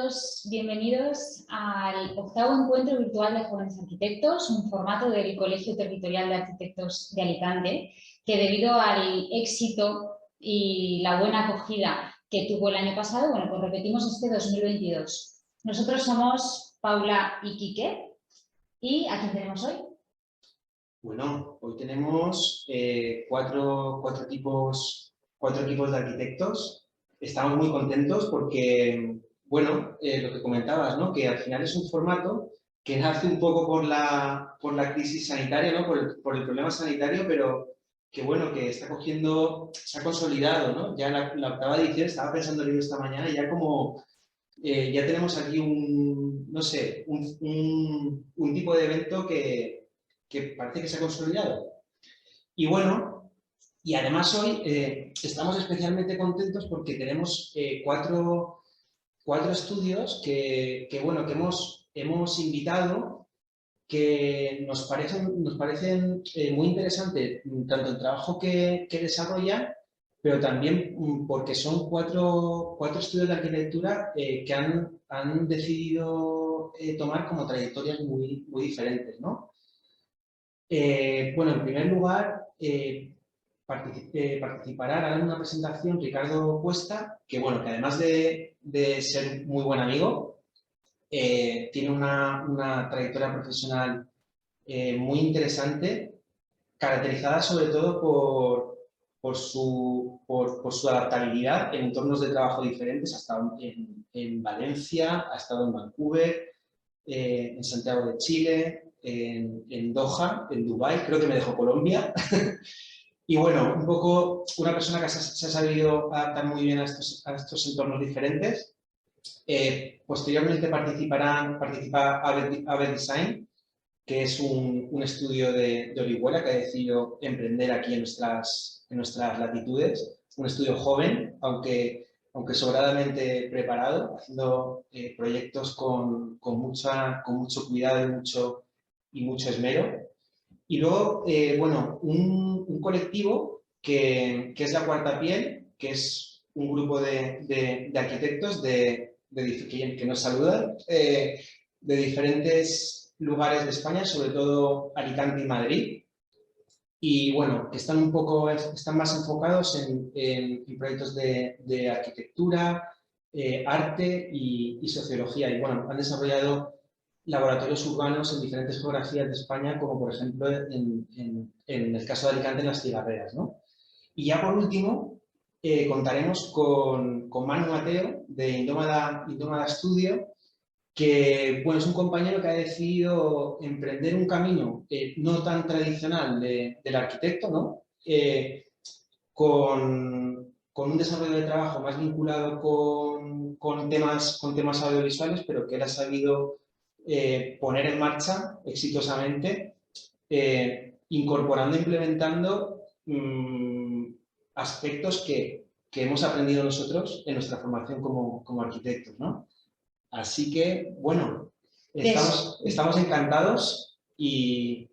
todos bienvenidos al octavo encuentro virtual de jóvenes arquitectos, un formato del Colegio Territorial de Arquitectos de Alicante, que debido al éxito y la buena acogida que tuvo el año pasado, bueno, pues repetimos este 2022. Nosotros somos Paula y Quique. ¿Y a quién tenemos hoy? Bueno, hoy tenemos cuatro equipos de arquitectos. Estamos muy contentos porque, bueno, lo que comentabas, ¿no? Que al final es un formato que nace un poco por la crisis sanitaria, ¿no? Por el problema sanitario, pero que, bueno, que está cogiendo, se ha consolidado, ¿no? Ya la octava edición, estaba pensando en ello esta mañana, y ya como ya tenemos aquí no sé, un tipo de evento que parece que se ha consolidado. Y bueno, y además hoy estamos especialmente contentos porque tenemos cuatro estudios que hemos invitado, que nos parecen muy interesantes, tanto el trabajo que desarrollan, pero también porque son cuatro estudios de arquitectura que han decidido tomar como trayectorias muy diferentes, ¿no? Bueno, en primer lugar, participará, hará una presentación Ricardo Cuesta, que bueno, que además de ser muy buen amigo, tiene una trayectoria profesional muy interesante, caracterizada sobre todo por su adaptabilidad en entornos de trabajo diferentes. Ha estado en Valencia, ha estado en Vancouver, en Santiago de Chile, en Doha, en Dubái, creo que me dejó Colombia. Y bueno, un poco una persona que se ha sabido adaptar muy bien a estos entornos diferentes. Posteriormente participa Aver Design, que es un estudio de Orihuela que ha decidido emprender aquí en nuestras latitudes. Un estudio joven, aunque sobradamente preparado, haciendo proyectos con mucho cuidado y mucho esmero. Y luego, bueno, un colectivo que es La Cuarta Piel, que es un grupo de arquitectos que nos saludan, de diferentes lugares de España, sobre todo Alicante y Madrid. Y bueno, que están más enfocados en proyectos de arquitectura, arte y sociología. Y bueno, han desarrollado laboratorios urbanos en diferentes geografías de España, como por ejemplo en el caso de Alicante, en las Cigarreras, ¿no? Y ya por último, contaremos con Manu Mateo, de Indómada Studio, que bueno, es un compañero que ha decidido emprender un camino no tan tradicional del arquitecto, ¿no? Con un desarrollo de trabajo más vinculado con temas audiovisuales, pero que él ha sabido poner en marcha exitosamente, incorporando e implementando aspectos que hemos aprendido nosotros en nuestra formación como arquitectos, ¿no? Así que, bueno, estamos encantados y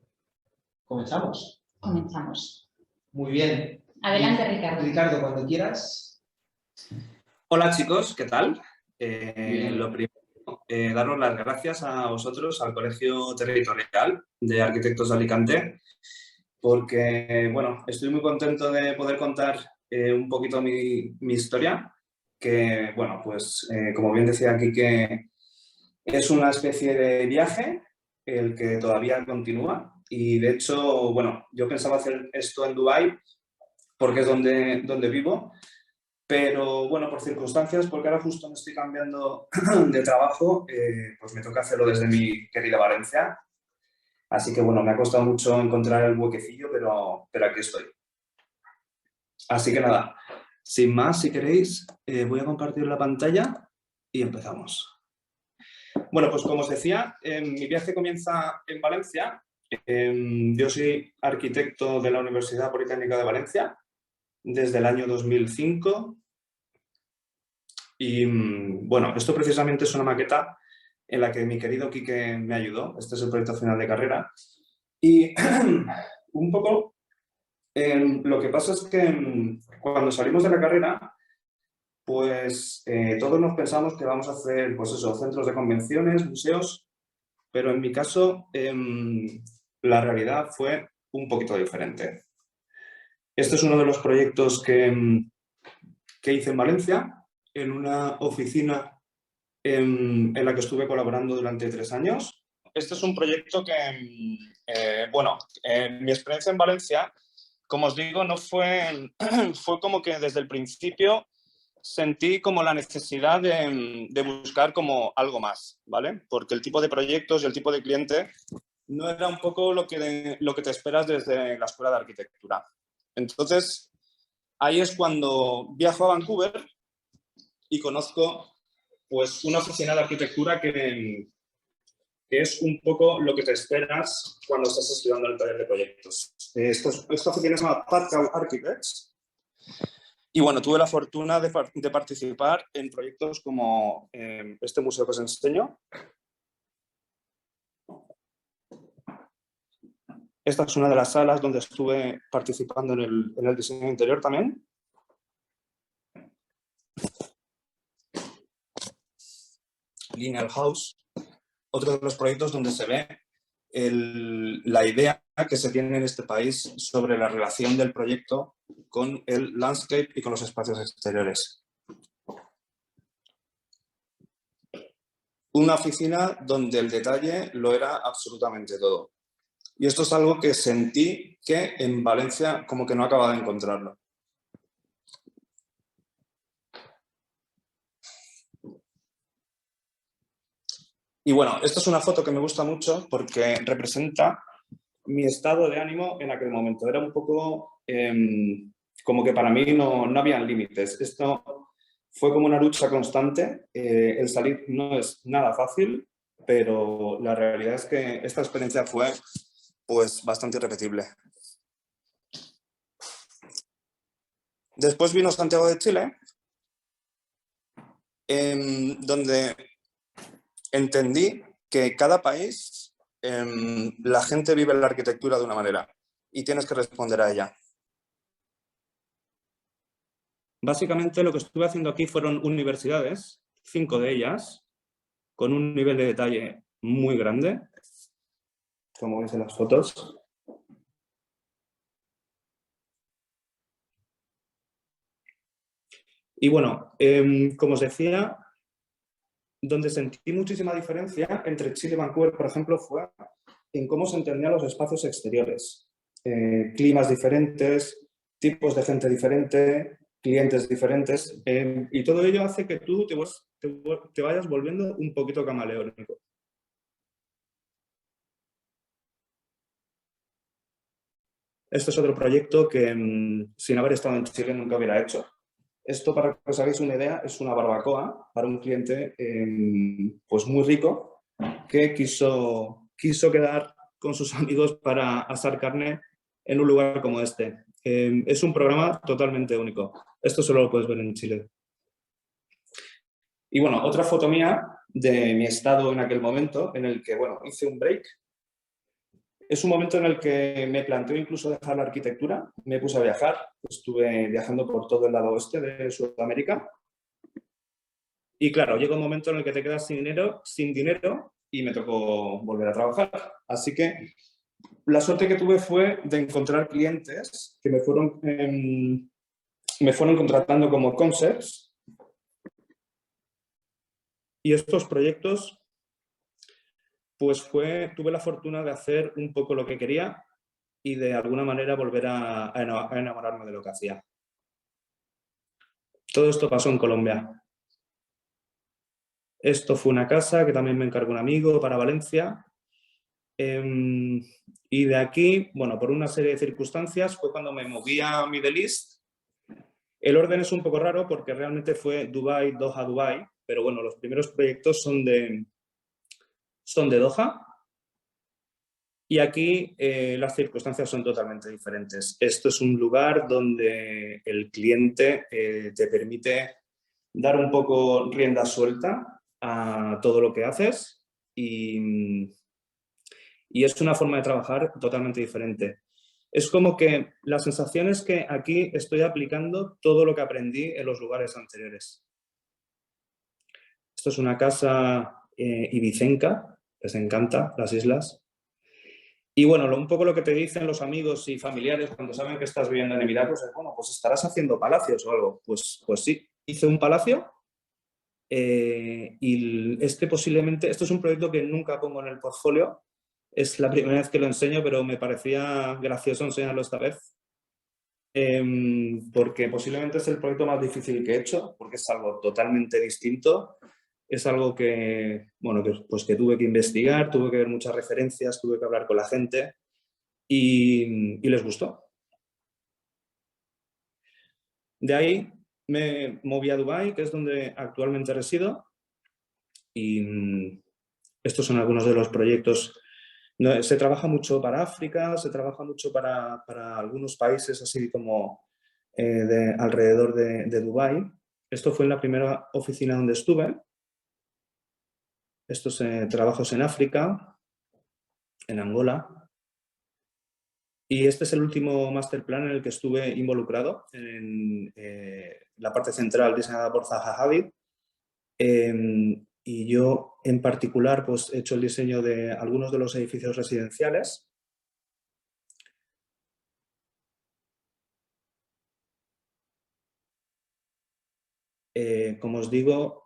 comenzamos. Comenzamos. Muy bien. Adelante, Ricardo. Ricardo, cuando quieras. Hola chicos, ¿qué tal? Lo primero, daros las gracias a vosotros, al Colegio Territorial de Arquitectos de Alicante, porque, bueno, estoy muy contento de poder contar un poquito mi historia, que, bueno, pues, como bien decía aquí, que es una especie de viaje, el que todavía continúa, y de hecho, bueno, yo pensaba hacer esto en Dubái, porque es donde vivo, pero bueno, por circunstancias, porque ahora justo me estoy cambiando de trabajo, pues me toca hacerlo desde mi querida Valencia. Así que bueno, me ha costado mucho encontrar el huequecillo, pero aquí estoy. Así que nada, sin más, si queréis, voy a compartir la pantalla y empezamos. Bueno, pues como os decía, mi viaje comienza en Valencia. Yo soy arquitecto de la Universidad Politécnica de Valencia desde el año 2005. Y bueno, esto precisamente es una maqueta en la que mi querido Quique me ayudó. Este es el proyecto final de carrera. Y un poco lo que pasa es que cuando salimos de la carrera, pues todos nos pensamos que vamos a hacer, pues eso, centros de convenciones, museos, pero en mi caso la realidad fue un poquito diferente. Este es uno de los proyectos que hice en Valencia, en una oficina en la que estuve colaborando durante 3 años. Este es un proyecto que, bueno, mi experiencia en Valencia, como os digo, no fue, fue como que desde el principio sentí como la necesidad de buscar como algo más, ¿vale? Porque el tipo de proyectos y el tipo de cliente no era un poco lo que te esperas desde la escuela de arquitectura. Entonces, ahí es cuando viajo a Vancouver y conozco pues una oficina de arquitectura que es un poco lo que te esperas cuando estás estudiando en el taller de proyectos. Esta oficina se llama Parkau Architects. Y bueno, tuve la fortuna de participar en proyectos como este museo que os enseño. Esta es una de las salas donde estuve participando en el diseño interior también. Lineal House, otro de los proyectos donde se ve la idea que se tiene en este país sobre la relación del proyecto con el landscape y con los espacios exteriores. Una oficina donde el detalle lo era absolutamente todo. Y esto es algo que sentí que en Valencia como que no acababa de encontrarlo. Y bueno, esta es una foto que me gusta mucho porque representa mi estado de ánimo en aquel momento. Era un poco como que para mí no habían límites. Esto fue como una lucha constante. El salir no es nada fácil, pero la realidad es que esta experiencia fue pues bastante irrepetible. Después vino Santiago de Chile, donde entendí que cada país, la gente vive la arquitectura de una manera y tienes que responder a ella. Básicamente lo que estuve haciendo aquí fueron universidades, 5 de ellas, con un nivel de detalle muy grande, como veis en las fotos. Y bueno, como os decía, donde sentí muchísima diferencia entre Chile y Vancouver, por ejemplo, fue en cómo se entendían los espacios exteriores. Climas diferentes, tipos de gente diferente, clientes diferentes, y todo ello hace que tú te vayas volviendo un poquito camaleónico. Este es otro proyecto que sin haber estado en Chile nunca hubiera hecho. Esto, para que os hagáis una idea, es una barbacoa para un cliente pues muy rico que quiso quedar con sus amigos para asar carne en un lugar como este. Es un programa totalmente único. Esto solo lo puedes ver en Chile. Y bueno, otra foto mía de mi estado en aquel momento, en el que, bueno, hice un break. Es un momento en el que me planteo incluso dejar la arquitectura. Me puse a viajar. Estuve viajando por todo el lado oeste de Sudamérica. Y claro, llega un momento en el que te quedas sin dinero y me tocó volver a trabajar. Así que la suerte que tuve fue de encontrar clientes que me fueron contratando como concepts. Y estos proyectos, pues tuve la fortuna de hacer un poco lo que quería y de alguna manera volver a enamorarme de lo que hacía. Todo esto pasó en Colombia. Esto fue una casa que también me encargó un amigo para Valencia. Y de aquí, bueno, por una serie de circunstancias, fue cuando me moví a Middle East. El orden es un poco raro porque realmente fue Dubái, Doha, Dubái, pero bueno, los primeros proyectos son de Doha. Y aquí las circunstancias son totalmente diferentes. Esto es un lugar donde el cliente te permite dar un poco rienda suelta a todo lo que haces y es una forma de trabajar totalmente diferente. Es como que la sensación es que aquí estoy aplicando todo lo que aprendí en los lugares anteriores. Esto es una casa ibicenca, les encanta las islas. Y bueno, un poco lo que te dicen los amigos y familiares cuando saben que estás viviendo en Emiratos es, bueno, pues estarás haciendo palacios o algo. Pues sí, hice un palacio y posiblemente, esto es un proyecto que nunca pongo en el portfolio, es la primera vez que lo enseño, pero me parecía gracioso enseñarlo esta vez. Porque posiblemente es el proyecto más difícil que he hecho, porque es algo totalmente distinto. Es algo que, bueno, que tuve que investigar, tuve que ver muchas referencias, tuve que hablar con la gente y les gustó. De ahí me moví a Dubái, que es donde actualmente resido, y estos son algunos de los proyectos. Se trabaja mucho para África, se trabaja mucho para algunos países así como alrededor de Dubái. Esto fue en la primera oficina donde estuve. Estos trabajos en África, en Angola. Y este es el último master plan en el que estuve involucrado, en la parte central diseñada por Zaha Hadid. Y yo en particular pues, he hecho el diseño de algunos de los edificios residenciales. Como os digo,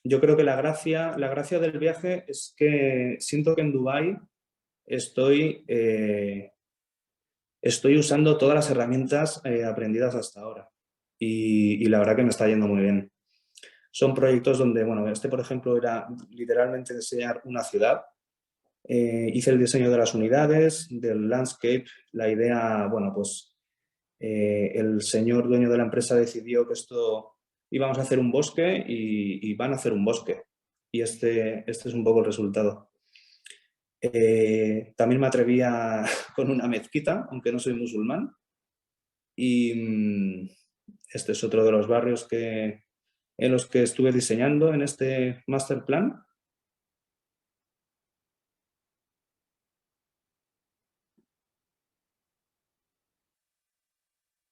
yo creo que la gracia del viaje es que siento que en Dubái estoy usando todas las herramientas aprendidas hasta ahora y la verdad que me está yendo muy bien. Son proyectos donde, bueno, por ejemplo era literalmente diseñar una ciudad. Hice el diseño de las unidades, del landscape, la idea, bueno, pues el señor dueño de la empresa decidió que íbamos a hacer un bosque y van a hacer un bosque. Y este es un poco el resultado. También me atreví con una mezquita, aunque no soy musulmán. Y este es otro de los barrios en los que estuve diseñando en este master plan.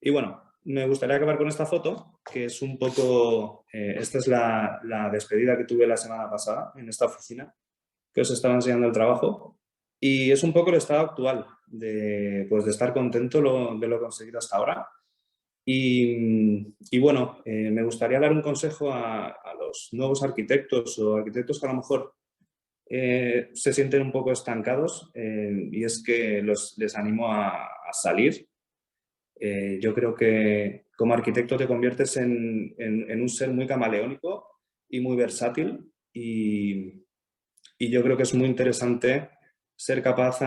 Y bueno, me gustaría acabar con esta foto, que es un poco... esta es la despedida que tuve la semana pasada en esta oficina, que os estaba enseñando el trabajo. Y es un poco el estado actual de estar contento de lo conseguido hasta ahora. Y bueno, me gustaría dar un consejo a los nuevos arquitectos o arquitectos que a lo mejor se sienten un poco estancados y es que les animo a salir. Yo creo que como arquitecto te conviertes en un ser muy camaleónico y muy versátil y yo creo que es muy interesante ser capaz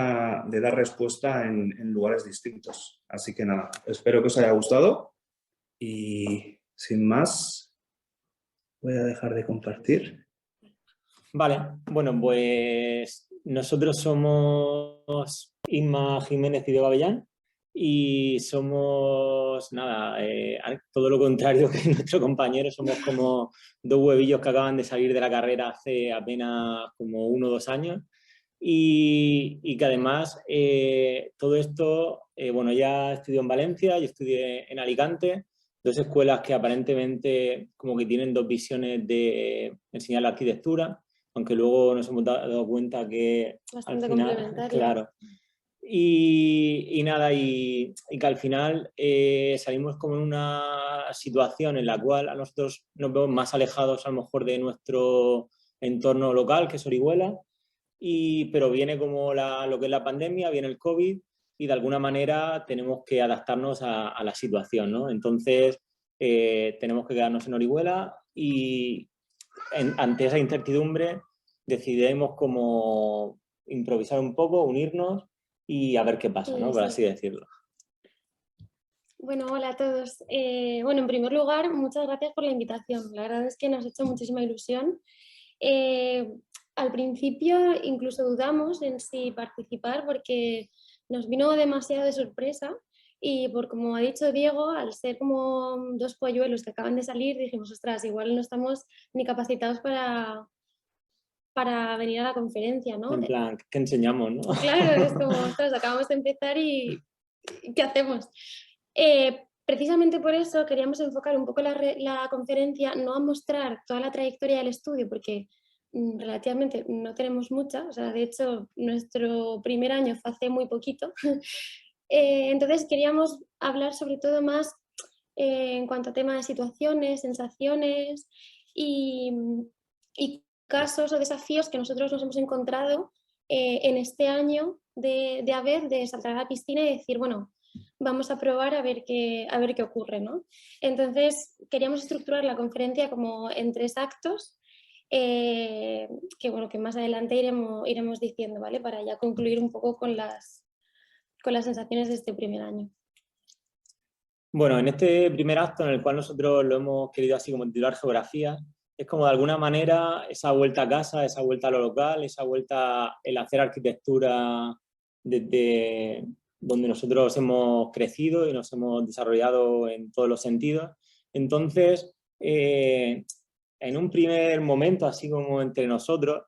de dar respuesta en lugares distintos. Así que nada, espero que os haya gustado y sin más voy a dejar de compartir. Vale, bueno, pues nosotros somos Isma Jiménez y de Babellán y somos, nada, todo lo contrario que nuestro compañero, somos como dos huevillos que acaban de salir de la carrera hace apenas como 1 o 2 años y que además todo esto, bueno, ya estudió en Valencia, yo estudié en Alicante, 2 escuelas que aparentemente como que tienen 2 visiones de enseñar la arquitectura, aunque luego nos hemos dado cuenta que bastante al final, complementaria. claro. Y nada, y que al final salimos como en una situación en la cual a nosotros nos vemos más alejados a lo mejor de nuestro entorno local, que es Orihuela, pero viene como lo que es la pandemia, viene el COVID y de alguna manera tenemos que adaptarnos a la situación, ¿no? Entonces tenemos que quedarnos en Orihuela y ante esa incertidumbre decidimos como improvisar un poco, unirnos y a ver qué pasa, ¿no? Por así decirlo. Bueno, hola a todos. Bueno, en primer lugar, muchas gracias por la invitación. La verdad es que nos ha hecho muchísima ilusión. Al principio incluso dudamos en si participar porque nos vino demasiado de sorpresa y por como ha dicho Diego, al ser como 2 polluelos que acaban de salir, dijimos, ostras, igual no estamos ni capacitados para venir a la conferencia, ¿no? En plan, ¿qué enseñamos, no? Claro, es como, ostras, acabamos de empezar y ¿qué hacemos? Precisamente por eso queríamos enfocar un poco la conferencia, no a mostrar toda la trayectoria del estudio, porque relativamente no tenemos mucha, o sea, de hecho nuestro primer año fue hace muy poquito. Entonces queríamos hablar sobre todo más en cuanto a tema de situaciones, sensaciones y casos o desafíos que nosotros nos hemos encontrado en este año de haber de saltar a la piscina y decir, bueno, vamos a probar a ver qué ocurre, ¿no? Entonces queríamos estructurar la conferencia como en 3 actos, que bueno, que más adelante iremos diciendo, ¿vale? Para ya concluir un poco con las sensaciones de este primer año. Bueno, en este primer acto, en el cual nosotros lo hemos querido así como titular Geografía, es como de alguna manera esa vuelta a casa, esa vuelta a lo local, esa vuelta el hacer arquitectura desde donde nosotros hemos crecido y nos hemos desarrollado en todos los sentidos. Entonces, en un primer momento, así como entre nosotros,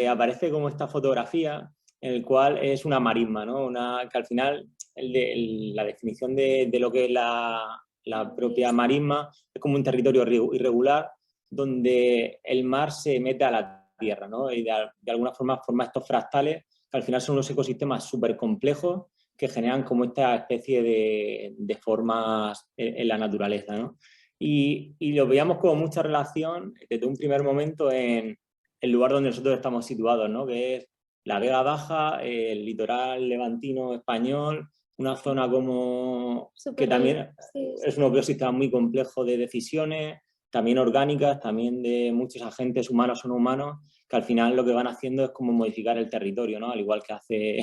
aparece como esta fotografía en el cual es una marisma, ¿no? Que al final la definición de lo que es la propia marisma es como un territorio irregular donde el mar se mete a la tierra, ¿no? Y de alguna forma forma estos fractales que al final son unos ecosistemas súper complejos que generan como esta especie de formas en la naturaleza, ¿no? Y lo veíamos como mucha relación desde un primer momento en el lugar donde nosotros estamos situados, ¿no? Que es la Vega Baja, el litoral levantino español, una zona como que también es un ecosistema muy complejo de decisiones, también orgánicas, también de muchos agentes humanos o no humanos, que al final lo que van haciendo es como modificar el territorio, ¿no? Al igual que hace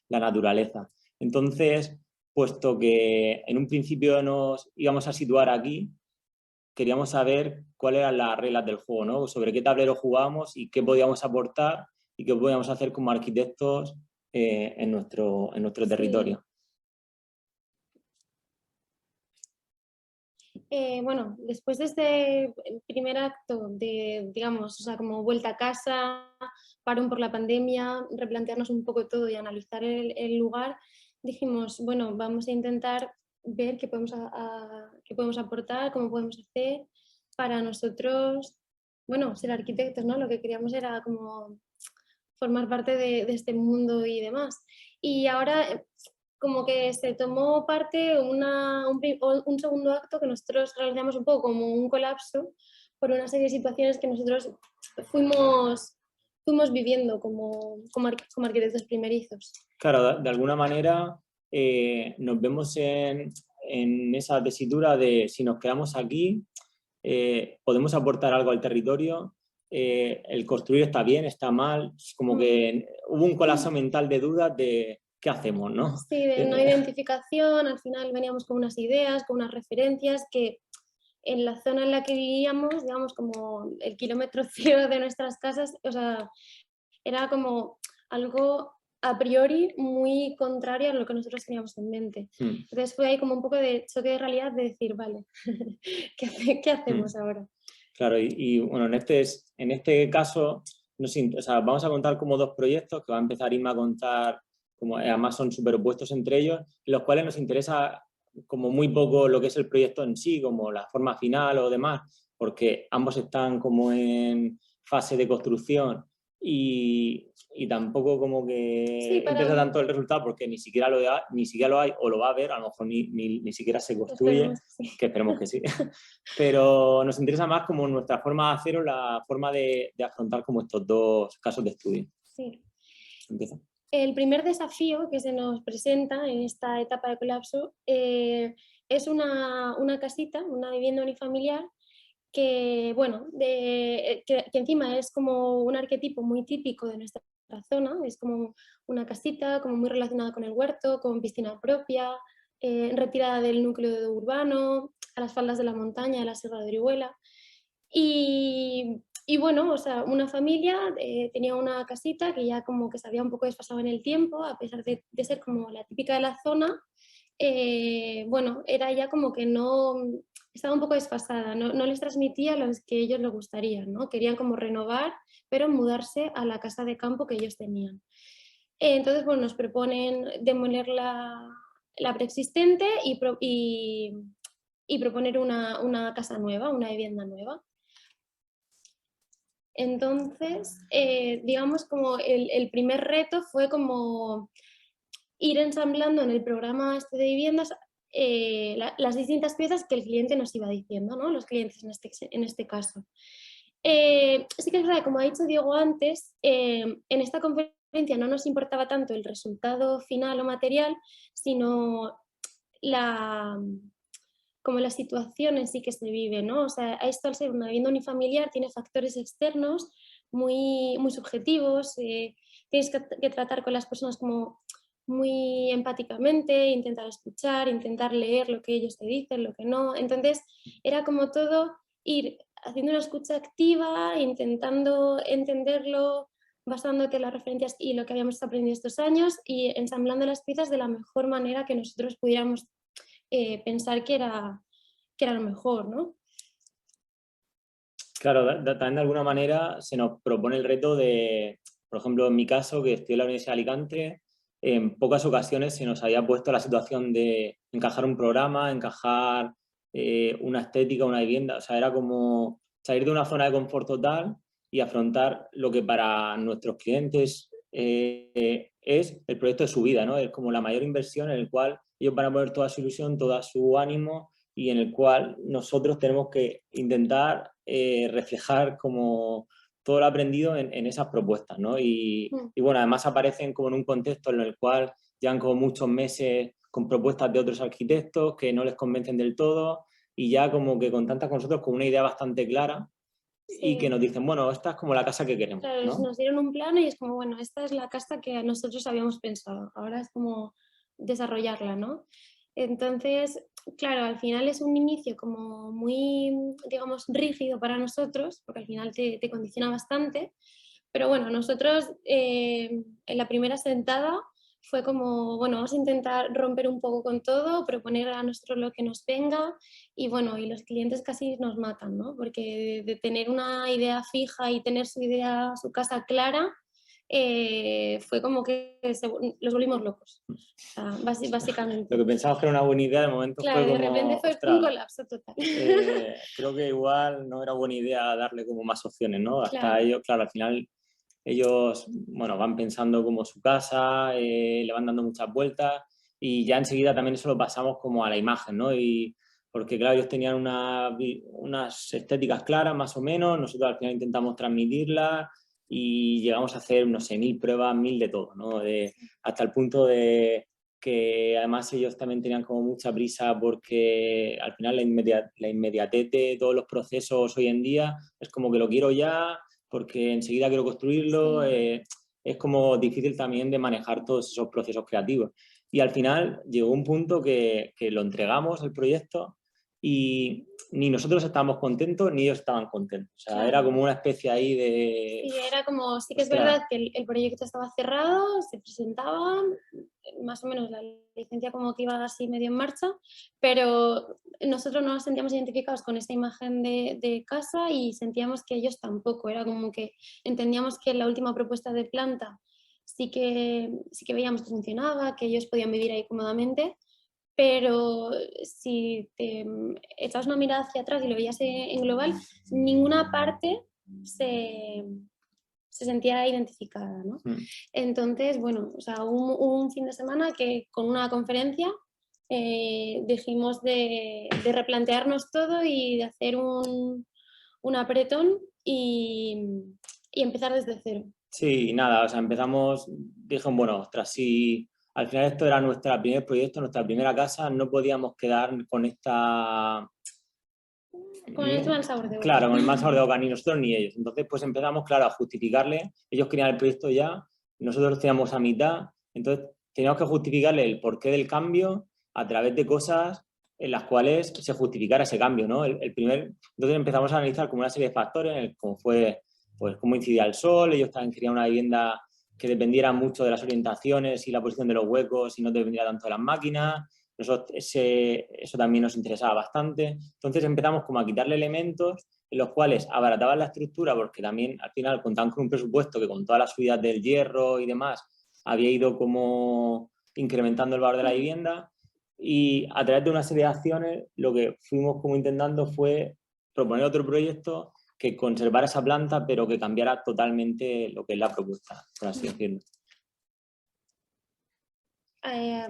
la naturaleza. Entonces, puesto que en un principio nos íbamos a situar aquí, queríamos saber cuáles eran las reglas del juego, ¿no? Sobre qué tablero jugábamos y qué podíamos aportar y qué podíamos hacer como arquitectos en nuestro territorio. Bueno, después de este primer acto de, digamos, o sea, como vuelta a casa, parón por la pandemia, replantearnos un poco todo y analizar el lugar, dijimos, bueno, vamos a intentar ver qué podemos aportar, cómo podemos hacer para nosotros, bueno, ser arquitectos, ¿no? Lo que queríamos era como formar parte de este mundo y demás. Y ahora como que se tomó parte un segundo acto que nosotros realizamos un poco como un colapso por una serie de situaciones que nosotros fuimos viviendo como arquitectos primerizos. Claro, de alguna manera nos vemos en esa tesitura de si nos quedamos aquí, podemos aportar algo al territorio, el construir está bien, está mal, como que hubo un colapso mental de dudas de qué hacemos, ¿no? Sí, de no identificación, al final veníamos con unas ideas, con unas referencias que en la zona en la que vivíamos, digamos, como el kilómetro cero de nuestras casas, o sea, era como algo a priori muy contrario a lo que nosotros teníamos en mente. Entonces fue ahí como un poco de choque de realidad de decir, vale, ¿qué hacemos ahora? Claro, y bueno, en este caso o sea, vamos a contar como 2 proyectos que va a empezar Inma a contar, como además son superpuestos entre ellos, en los cuales nos interesa como muy poco lo que es el proyecto en sí, como la forma final o demás, porque ambos están como en fase de construcción y tampoco como que interesa tanto el resultado porque ni siquiera lo hay o lo va a ver, a lo mejor ni siquiera se construye, que esperemos que sí. Pero nos interesa más como nuestra forma de hacerlo, la forma de afrontar como estos 2 casos de estudio. Sí. Empieza. El primer desafío que se nos presenta en esta etapa de colapso es una casita, una vivienda unifamiliar que, bueno, que encima es como un arquetipo muy típico de nuestra zona, es como una casita como muy relacionada con el huerto, con piscina propia, retirada del núcleo urbano, a las faldas de la montaña, de la Sierra de Orihuela. Y bueno, o sea, una familia tenía una casita que ya como que se había un poco desfasado en el tiempo, a pesar de ser como la típica de la zona, bueno, era ya como que no, estaba un poco desfasada, no les transmitía lo que ellos les gustaría, ¿no? Querían como renovar, pero mudarse a la casa de campo que ellos tenían. Entonces, bueno, nos proponen demoler la preexistente y proponer una casa nueva, una vivienda nueva. Entonces, digamos como el primer reto fue como ir ensamblando en el programa este de viviendas las distintas piezas que el cliente nos iba diciendo, ¿no? Los clientes en este caso. Sí que es verdad, como ha dicho Diego antes, en esta conferencia no nos importaba tanto el resultado final o material, sino como la situación en sí que se vive, ¿no? O sea, esto al ser una vivienda unifamiliar tiene factores externos muy, muy subjetivos, tienes que tratar con las personas como muy empáticamente, intentar escuchar, intentar leer lo que ellos te dicen, lo que no. Entonces, era como todo ir haciendo una escucha activa, intentando entenderlo, basándote en las referencias y lo que habíamos aprendido estos años y ensamblando las piezas de la mejor manera que nosotros pudiéramos pensar que era lo mejor, ¿no? Claro, también de alguna manera se nos propone el reto de, por ejemplo, en mi caso, que estoy en la Universidad de Alicante, en pocas ocasiones se nos había puesto la situación de encajar un programa, encajar una estética, una vivienda. O sea, era como salir de una zona de confort total y afrontar lo que para nuestros clientes es el proyecto de su vida, ¿no? Es como la mayor inversión en el cual ellos van a poner toda su ilusión, todo su ánimo y en el cual nosotros tenemos que intentar reflejar como todo lo aprendido en esas propuestas, ¿no? Y bueno, además aparecen como en un contexto en el cual llevan como muchos meses con propuestas de otros arquitectos que no les convencen del todo y ya como que contactan con nosotros con una idea bastante clara y que nos dicen, bueno, esta es como la casa que queremos, claro, ¿no? nos dieron un plano y es como, bueno, esta es la casa que nosotros habíamos pensado, ahora es como desarrollarla, ¿no? Entonces, claro, al final es un inicio como muy, digamos, rígido para nosotros, porque al final te condiciona bastante, pero bueno, nosotros en la primera sentada fue como, bueno, vamos a intentar romper un poco con todo, proponer a nosotros lo que nos venga y bueno, y los clientes casi nos matan, ¿no? Porque de tener una idea fija y tener su idea, su casa clara, fue como que los volvimos locos, o sea, básicamente. Lo que pensábamos que era una buena idea, de momento Claro, fue como, de repente fue ostras, un colapso total. creo que igual no era buena idea darle como más opciones, ¿no? Hasta Claro. ellos, claro, al final ellos, bueno, van pensando como su casa, le van dando muchas vueltas y ya enseguida también eso lo pasamos como a la imagen, ¿no? Y porque, claro, ellos tenían unas estéticas claras, más o menos, nosotros al final intentamos transmitirlas y llegamos a hacer, no sé, 1000 pruebas, 1000 de todo, ¿no? Hasta el punto de que además ellos también tenían como mucha prisa porque al final la inmediatez de todos los procesos hoy en día es como que lo quiero ya, porque enseguida quiero construirlo, es como difícil también de manejar todos esos procesos creativos. Y al final llegó un punto que lo entregamos, el proyecto, y ni nosotros estábamos contentos ni ellos estaban contentos. O sea, claro. Era como una especie ahí de... Sí, era como, sí que es verdad que el proyecto estaba cerrado, se presentaba, más o menos la licencia como que iba así medio en marcha, pero nosotros no nos sentíamos identificados con esta imagen de casa y sentíamos que ellos tampoco. Era como que entendíamos que la última propuesta de planta sí que veíamos que funcionaba, que ellos podían vivir ahí cómodamente, pero si te echabas una mirada hacia atrás y lo veías en global, ninguna parte se sentía identificada, ¿no? Entonces, bueno, o sea, un fin de semana que con una conferencia dijimos de replantearnos todo y de hacer un apretón y empezar desde cero. Sí, nada, o sea, empezamos, dijeron, bueno, ostras, si al final esto era nuestro primer proyecto, nuestra primera casa, no podíamos quedar con esta... Con el mal sabor de boca. Claro, con el mal sabor de boca, ni nosotros ni ellos. Entonces, pues empezamos, claro, a justificarle. Ellos querían el proyecto ya, nosotros lo teníamos a mitad. Entonces, teníamos que justificarle el porqué del cambio a través de cosas en las cuales se justificara ese cambio, ¿no? Entonces empezamos a analizar como una serie de factores, como fue, pues, cómo incidía el sol. Ellos también querían una vivienda que dependiera mucho de las orientaciones y la posición de los huecos y no dependiera tanto de las máquinas. Eso también nos interesaba bastante. Entonces empezamos como a quitarle elementos en los cuales abarataban la estructura, porque también al final contaban con un presupuesto que con todas las subidas del hierro y demás había ido como incrementando el valor de la vivienda, Y a través de una serie de acciones lo que fuimos como intentando fue proponer otro proyecto que conservara esa planta pero que cambiara totalmente lo que es la propuesta, por así decirlo.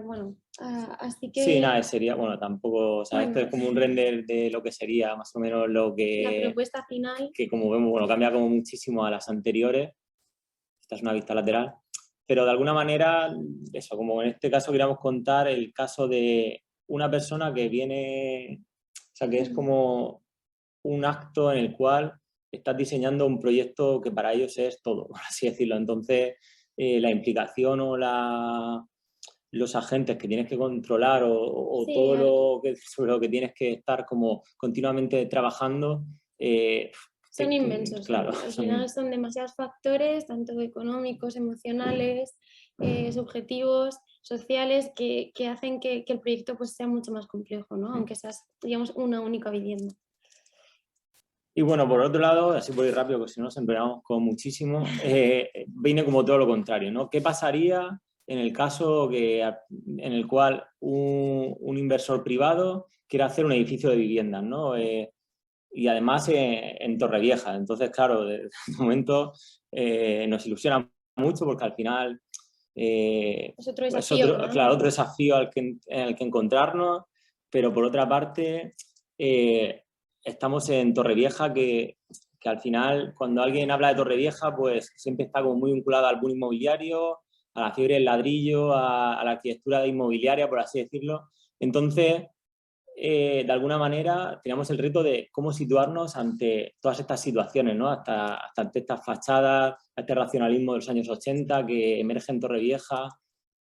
Bueno, así que... Sí, nada, sería, bueno, tampoco, o sea, esto Bueno, es como un render de lo que sería más o menos lo la que, propuesta final. que como vemos, bueno, cambia como muchísimo a las anteriores. Esta es una vista lateral. Pero de alguna manera, eso, como en este caso queríamos contar el caso de una persona que viene, o sea, que es como un acto en el cual estás diseñando un proyecto que para ellos es todo, por así decirlo. Entonces, la implicación o los agentes que tienes que controlar o Sí, todo lo que, sobre lo que tienes que estar como continuamente trabajando, son inmensos. claro. Al final son demasiados factores, tanto económicos, emocionales, subjetivos, sociales, que hacen que el proyecto pues, sea mucho más complejo, ¿no? Aunque seas, digamos, una única vivienda. Y bueno, por otro lado, así por ir rápido, porque si no nos empleamos con muchísimo, viene como todo lo contrario, ¿no? ¿Qué pasaría en el caso en el cual un inversor privado quiera hacer un edificio de viviendas, ¿no? Y además en Torrevieja. Entonces, claro, de momento nos ilusiona mucho porque al final Es otro desafío, es otro desafío en el que encontrarnos, pero por otra parte estamos en Torrevieja que al final cuando alguien habla de Torrevieja pues siempre está como muy vinculado al boom inmobiliario, a la fiebre del ladrillo, a la arquitectura inmobiliaria, por así decirlo. Entonces, de alguna manera teníamos el reto de cómo situarnos ante todas estas situaciones, ¿no? Hasta ante estas fachadas, este racionalismo de los años 80 que emerge en Torrevieja,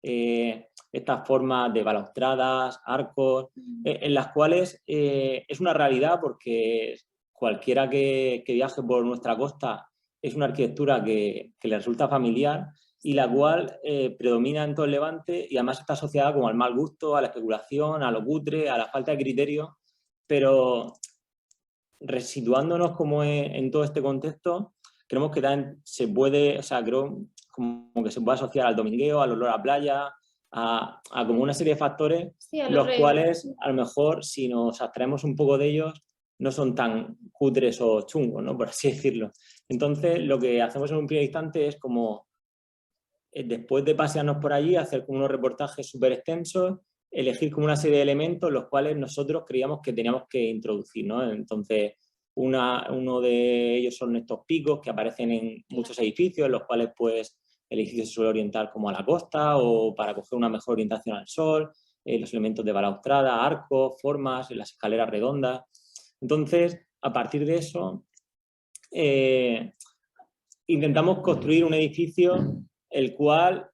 estas formas de balaustradas, arcos, en las cuales es una realidad porque cualquiera que viaje por nuestra costa es una arquitectura que le resulta familiar y la cual predomina en todo el Levante y además está asociada como al mal gusto, a la especulación, a lo cutre, a la falta de criterio, pero resituándonos como en todo este contexto, creemos que también se puede, o sea, creo como que se puede asociar al domingueo, al olor a playa, a como una serie de factores, sí, los cuales a lo mejor si nos abstraemos un poco de ellos no son tan cutres o chungos, ¿no? Por así decirlo. Entonces, lo que hacemos en un primer instante es como después de pasearnos por allí, hacer como unos reportajes súper extensos, elegir como una serie de elementos los cuales nosotros creíamos que teníamos que introducir, ¿no? Entonces, uno de ellos son estos picos que aparecen en muchos edificios, en los cuales pues el edificio se suele orientar como a la costa o para coger una mejor orientación al sol, los elementos de balaustrada, arcos, formas, las escaleras redondas. Entonces, a partir de eso, intentamos construir un edificio el cual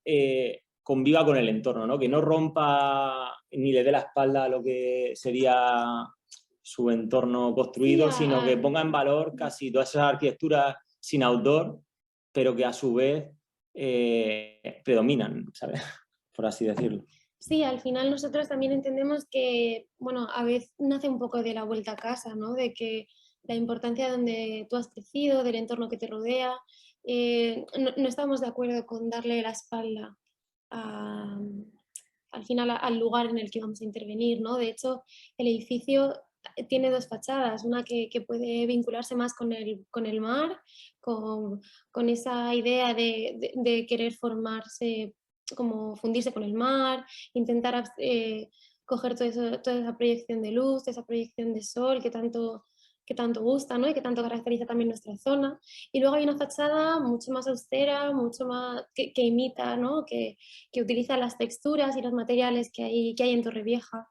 conviva con el entorno, ¿no? Que no rompa ni le dé la espalda a lo que sería su entorno construido, sí, sino que ponga en valor casi todas esas arquitecturas sin autor, pero que a su vez predominan, ¿sabes? Por así decirlo. Sí, al final nosotros también entendemos que, bueno, a veces nace un poco de la vuelta a casa, ¿no? De que la importancia de donde tú has crecido, del entorno que te rodea. No estamos de acuerdo con darle la espalda al final al lugar en el que vamos a intervenir, ¿no? De hecho, el edificio tiene dos fachadas, una que puede vincularse más con el mar, con esa idea de querer formarse, como fundirse con el mar, intentar coger toda esa proyección de luz, esa proyección de sol que tanto gusta, ¿no? Y que tanto caracteriza también nuestra zona. Y luego hay una fachada mucho más austera, mucho más que imita, ¿no? Que utiliza las texturas y los materiales que hay en Torrevieja,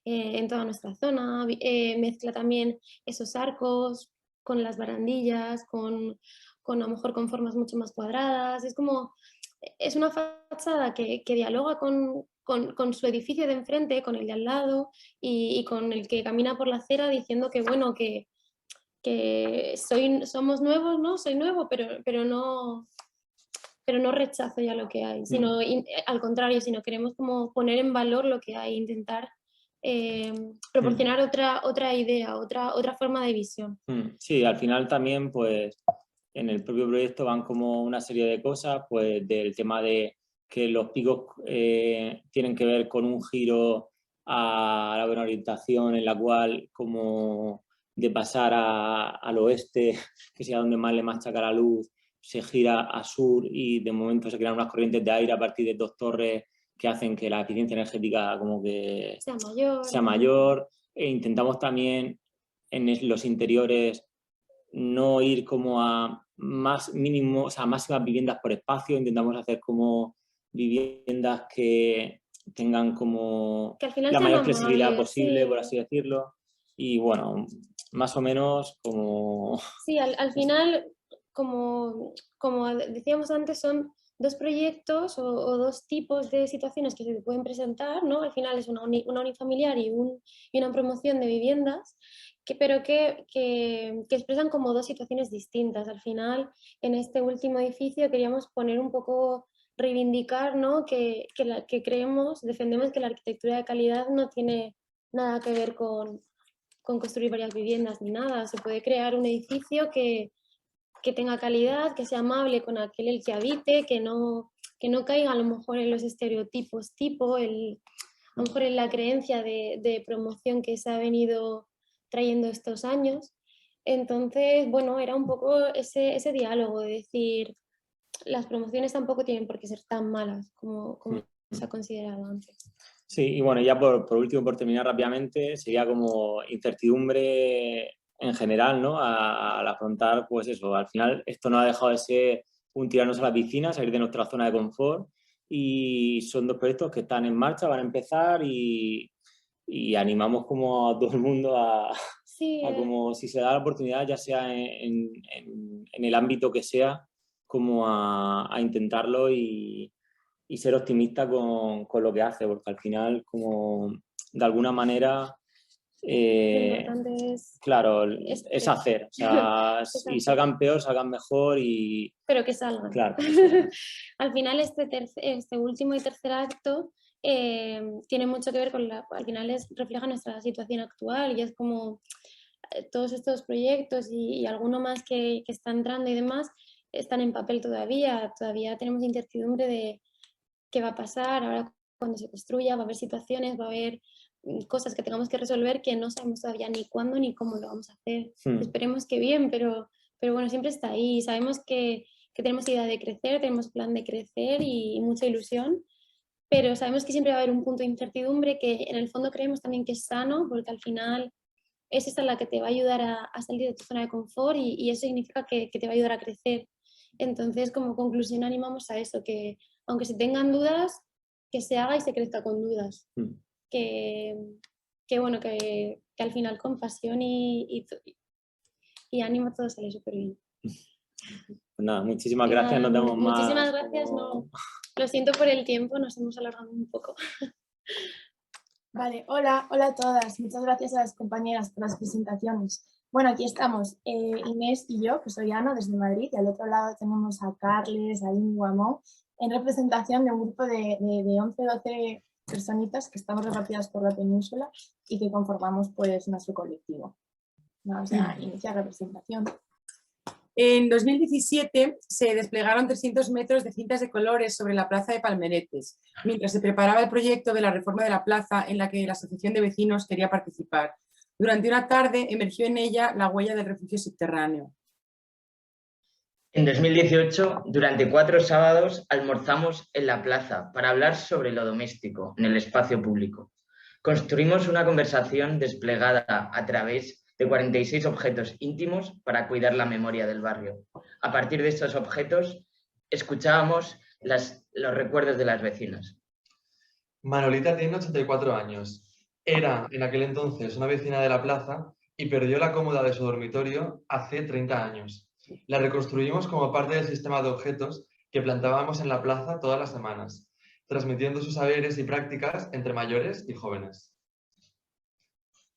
en toda nuestra zona. Mezcla también esos arcos con las barandillas, con a lo mejor con formas mucho más cuadradas. Es una fachada que dialoga con su edificio de enfrente, con el de al lado y con el que camina por la acera diciendo que, bueno, que somos nuevos, ¿no? Soy nuevo, pero no rechazo ya lo que hay, sino al contrario, sino queremos como poner en valor lo que hay, intentar proporcionar otra idea, otra forma de visión. Sí, al final también pues en el propio proyecto van como una serie de cosas, pues del tema de que los picos tienen que ver con un giro a la buena orientación en la cual como de pasar al oeste, que sea donde más le machaca la luz, se gira a sur y de momento se crean unas corrientes de aire a partir de 2 torres que hacen que la eficiencia energética como que sea mayor. E intentamos también en los interiores no ir como a más mínimo, o sea, máximas viviendas por espacio, intentamos hacer como viviendas que tengan como que al final la mayor flexibilidad amables, posible, sí. por así decirlo. Y bueno, más o menos como... Sí, al final, como decíamos antes, son 2 proyectos o 2 tipos de situaciones que se pueden presentar, ¿no? Al final es una unifamiliar y una promoción de viviendas, pero que expresan como 2 situaciones distintas. Al final, en este último edificio queríamos poner un poco, reivindicar, ¿no? que creemos, defendemos que la arquitectura de calidad no tiene nada que ver con construir varias viviendas ni nada. Se puede crear un edificio que tenga calidad, que sea amable con aquel el que habite, que no caiga a lo mejor en los estereotipos tipo, a lo mejor en la creencia de promoción que se ha venido trayendo estos años. Entonces, bueno, era un poco ese diálogo de decir, las promociones tampoco tienen por qué ser tan malas como se ha considerado antes. Sí, y bueno, ya por último, por terminar rápidamente, sería como incertidumbre en general, ¿no? Al afrontar, pues eso, al final esto no ha dejado de ser un tirarnos a la piscina, salir de nuestra zona de confort, y son 2 proyectos que están en marcha, van a empezar y animamos como a todo el mundo a como si se da la oportunidad, ya sea en el ámbito que sea, como a intentarlo y ser optimista con lo que hace, porque al final, como de alguna manera, claro, es hacer, o sea, y salgan peor, salgan mejor y... Pero que salgan. Claro. Al final este último y tercer acto tiene mucho que ver con al final refleja nuestra situación actual y es como todos estos proyectos y alguno más que está entrando y demás están en papel todavía tenemos incertidumbre de qué va a pasar ahora cuando se construya, va a haber situaciones, va a haber cosas que tengamos que resolver que no sabemos todavía ni cuándo ni cómo lo vamos a hacer. Esperemos que bien, pero bueno, siempre está ahí. Sabemos que tenemos idea de crecer, tenemos plan de crecer y mucha ilusión, pero sabemos que siempre va a haber un punto de incertidumbre que en el fondo creemos también que es sano, porque al final es esta la que te va a ayudar a salir de tu zona de confort y eso significa que te va a ayudar a crecer. Entonces, como conclusión, animamos a eso, que aunque se tengan dudas, que se haga y se crezca con dudas. Que bueno, que al final con pasión y ánimo todo sale súper bien. Pues nada, muchísimas gracias, nos vemos más. Muchísimas gracias, lo siento por el tiempo, nos hemos alargado un poco. Vale, hola a todas. Muchas gracias a las compañeras por las presentaciones. Bueno, aquí estamos Inés y yo, que soy Ana, desde Madrid, y al otro lado tenemos a Carles, a Íñigo, a Mo, en representación de un grupo de 11-12 personitas que estamos repartidas por la península y que conformamos pues nuestro colectivo. Vamos a iniciar la presentación. En 2017 se desplegaron 300 metros de cintas de colores sobre la plaza de Palmeretes, mientras se preparaba el proyecto de la reforma de la plaza en la que la asociación de vecinos quería participar. Durante una tarde emergió en ella la huella del refugio subterráneo. En 2018, durante 4 sábados, almorzamos en la plaza para hablar sobre lo doméstico en el espacio público. Construimos una conversación desplegada a través de 46 objetos íntimos para cuidar la memoria del barrio. A partir de estos objetos, escuchábamos los recuerdos de las vecinas. Manolita tiene 84 años. Era, en aquel entonces, una vecina de la plaza y perdió la cómoda de su dormitorio hace 30 años. La reconstruimos como parte del sistema de objetos que plantábamos en la plaza todas las semanas, transmitiendo sus saberes y prácticas entre mayores y jóvenes.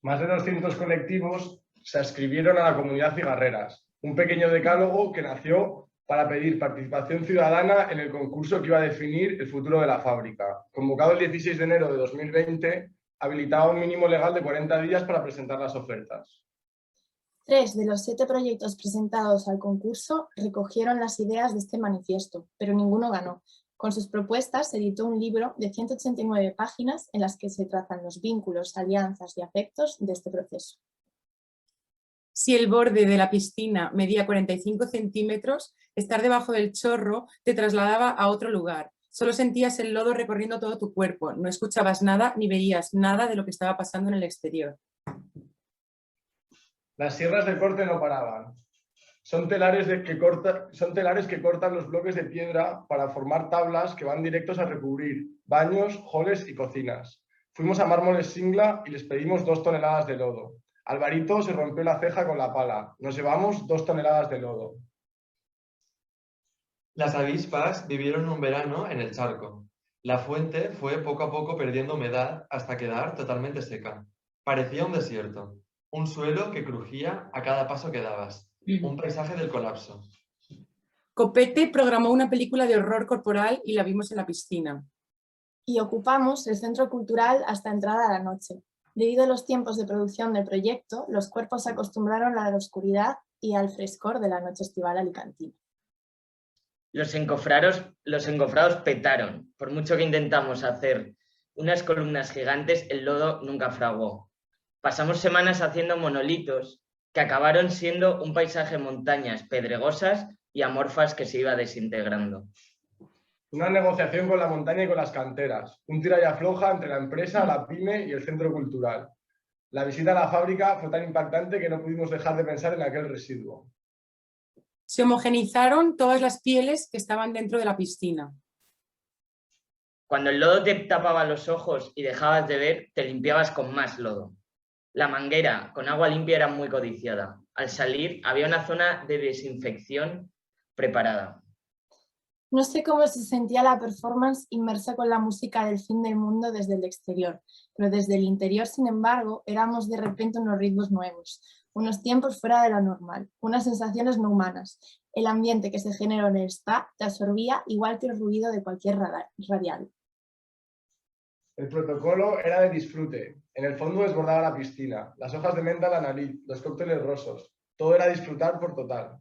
Más de 200 colectivos se adscribieron a la comunidad Cigarreras, un pequeño decálogo que nació para pedir participación ciudadana en el concurso que iba a definir el futuro de la fábrica. Convocado el 16 de enero de 2020, habilitaba un mínimo legal de 40 días para presentar las ofertas. 3 de los 7 proyectos presentados al concurso recogieron las ideas de este manifiesto, pero ninguno ganó. Con sus propuestas se editó un libro de 189 páginas en las que se trazan los vínculos, alianzas y afectos de este proceso. Si el borde de la piscina medía 45 centímetros, estar debajo del chorro te trasladaba a otro lugar. Solo sentías el lodo recorriendo todo tu cuerpo, no escuchabas nada ni veías nada de lo que estaba pasando en el exterior. Las sierras de corte no paraban. Son telares que cortan los bloques de piedra para formar tablas que van directos a recubrir baños, halls y cocinas. Fuimos a Mármoles Singla y les pedimos 2 toneladas de lodo. Alvarito se rompió la ceja con la pala. Nos llevamos 2 toneladas de lodo. Las avispas vivieron un verano en el charco. La fuente fue poco a poco perdiendo humedad hasta quedar totalmente seca. Parecía un desierto, un suelo que crujía a cada paso que dabas, un paisaje del colapso. Copete programó una película de horror corporal y la vimos en la piscina. Y ocupamos el centro cultural hasta entrada a la noche. Debido a los tiempos de producción del proyecto, los cuerpos se acostumbraron a la oscuridad y al frescor de la noche estival alicantina. Los encofrados petaron. Por mucho que intentamos hacer unas columnas gigantes, el lodo nunca fraguó. Pasamos semanas haciendo monolitos que acabaron siendo un paisaje de montañas pedregosas y amorfas que se iba desintegrando. Una negociación con la montaña y con las canteras. Un tira y afloja entre la empresa, la pyme y el centro cultural. La visita a la fábrica fue tan impactante que no pudimos dejar de pensar en aquel residuo. Se homogeneizaron todas las pieles que estaban dentro de la piscina. Cuando el lodo te tapaba los ojos y dejabas de ver, te limpiabas con más lodo. La manguera con agua limpia era muy codiciada. Al salir había una zona de desinfección preparada. No sé cómo se sentía la performance inmersa con la música del fin del mundo desde el exterior, pero desde el interior, sin embargo, éramos de repente unos ritmos nuevos, unos tiempos fuera de lo normal, unas sensaciones no humanas. El ambiente que se generó en el spa te absorbía igual que el ruido de cualquier radial. El protocolo era de disfrute. En el fondo desbordaba la piscina, las hojas de menta en la nariz, los cócteles rosos. Todo era disfrutar por total.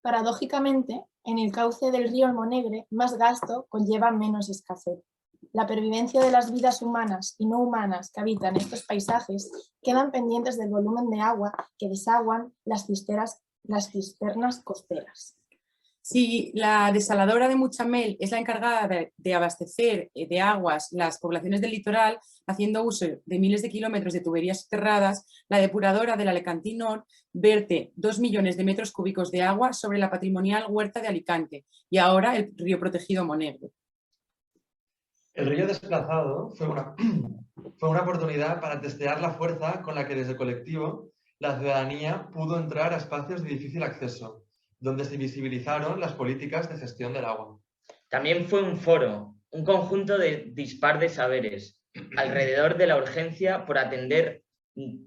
Paradójicamente, en el cauce del río Almonegre, más gasto conlleva menos escasez. La pervivencia de las vidas humanas y no humanas que habitan estos paisajes quedan pendientes del volumen de agua que desaguan las cisternas costeras. Si la desaladora de Muchamel es la encargada de abastecer de aguas las poblaciones del litoral, haciendo uso de miles de kilómetros de tuberías soterradas, la depuradora del Alecantín Nord verte 2 millones de metros cúbicos de agua sobre la patrimonial huerta de Alicante y ahora el río protegido Monegre. El río desplazado fue una oportunidad para testear la fuerza con la que desde el colectivo la ciudadanía pudo entrar a espacios de difícil acceso, donde se visibilizaron las políticas de gestión del agua. También fue un foro, un conjunto de dispar de saberes, alrededor de la urgencia por atender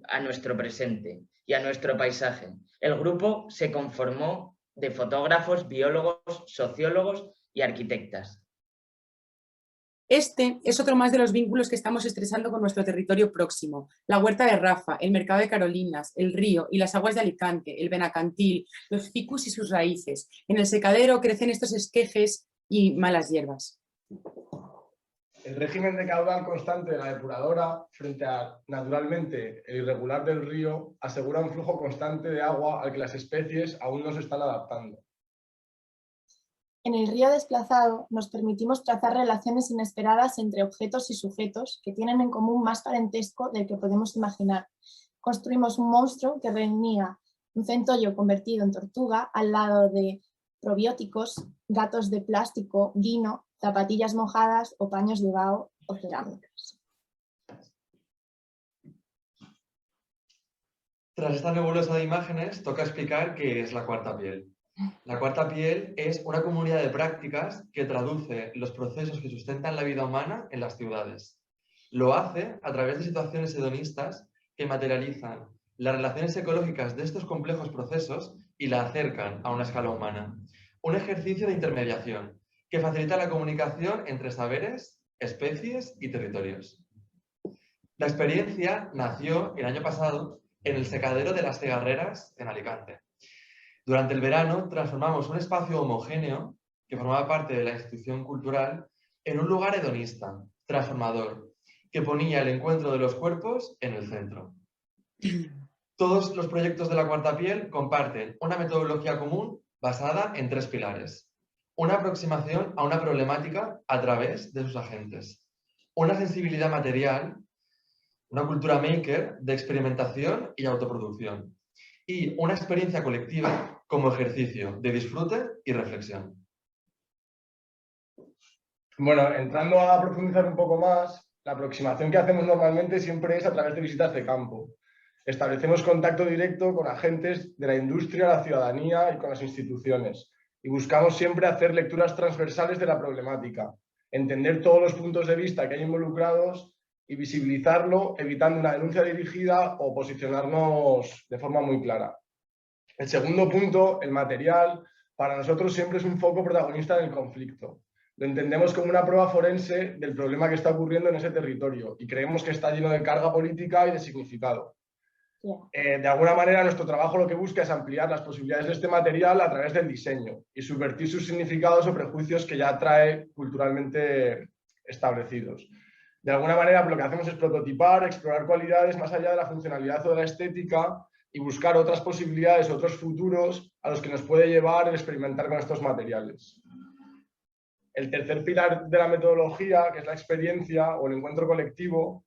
a nuestro presente y a nuestro paisaje. El grupo se conformó de fotógrafos, biólogos, sociólogos y arquitectas. Este es otro más de los vínculos que estamos estresando con nuestro territorio próximo. La huerta de Rafa, el mercado de Carolinas, el río y las aguas de Alicante, el Benacantil, los ficus y sus raíces. En el secadero crecen estos esquejes y malas hierbas. El régimen de caudal constante de la depuradora, frente a, naturalmente, el irregular del río, asegura un flujo constante de agua al que las especies aún no se están adaptando. En el río desplazado nos permitimos trazar relaciones inesperadas entre objetos y sujetos que tienen en común más parentesco del que podemos imaginar. Construimos un monstruo que reunía un centollo convertido en tortuga al lado de probióticos, gatos de plástico, vino, zapatillas mojadas o paños de bao o cerámicas. Tras esta nebulosa de imágenes, toca explicar qué es la cuarta piel. La cuarta piel es una comunidad de prácticas que traduce los procesos que sustentan la vida humana en las ciudades. Lo hace a través de situaciones hedonistas que materializan las relaciones ecológicas de estos complejos procesos y la acercan a una escala humana. Un ejercicio de intermediación que facilita la comunicación entre saberes, especies y territorios. La experiencia nació el año pasado en el secadero de las Cegarreras en Alicante. Durante el verano transformamos un espacio homogéneo que formaba parte de la institución cultural, en un lugar hedonista, transformador, que ponía el encuentro de los cuerpos en el centro. Todos los proyectos de la Cuarta Piel comparten una metodología común basada en 3 pilares. Una aproximación a una problemática a través de sus agentes. Una sensibilidad material, una cultura maker de experimentación y autoproducción. Y una experiencia colectiva como ejercicio de disfrute y reflexión. Bueno, entrando a profundizar un poco más, la aproximación que hacemos normalmente siempre es a través de visitas de campo. Establecemos contacto directo con agentes de la industria, la ciudadanía y con las instituciones. Y buscamos siempre hacer lecturas transversales de la problemática, entender todos los puntos de vista que hay involucrados y visibilizarlo, evitando una denuncia dirigida o posicionarnos de forma muy clara. El segundo punto, el material, para nosotros siempre es un foco protagonista en el conflicto. Lo entendemos como una prueba forense del problema que está ocurriendo en ese territorio y creemos que está lleno de carga política y de significado. De alguna manera, nuestro trabajo lo que busca es ampliar las posibilidades de este material a través del diseño y subvertir sus significados o prejuicios que ya trae culturalmente establecidos. De alguna manera, lo que hacemos es prototipar, explorar cualidades más allá de la funcionalidad o de la estética y buscar otras posibilidades, otros futuros a los que nos puede llevar el experimentar con estos materiales. El tercer pilar de la metodología, que es la experiencia o el encuentro colectivo,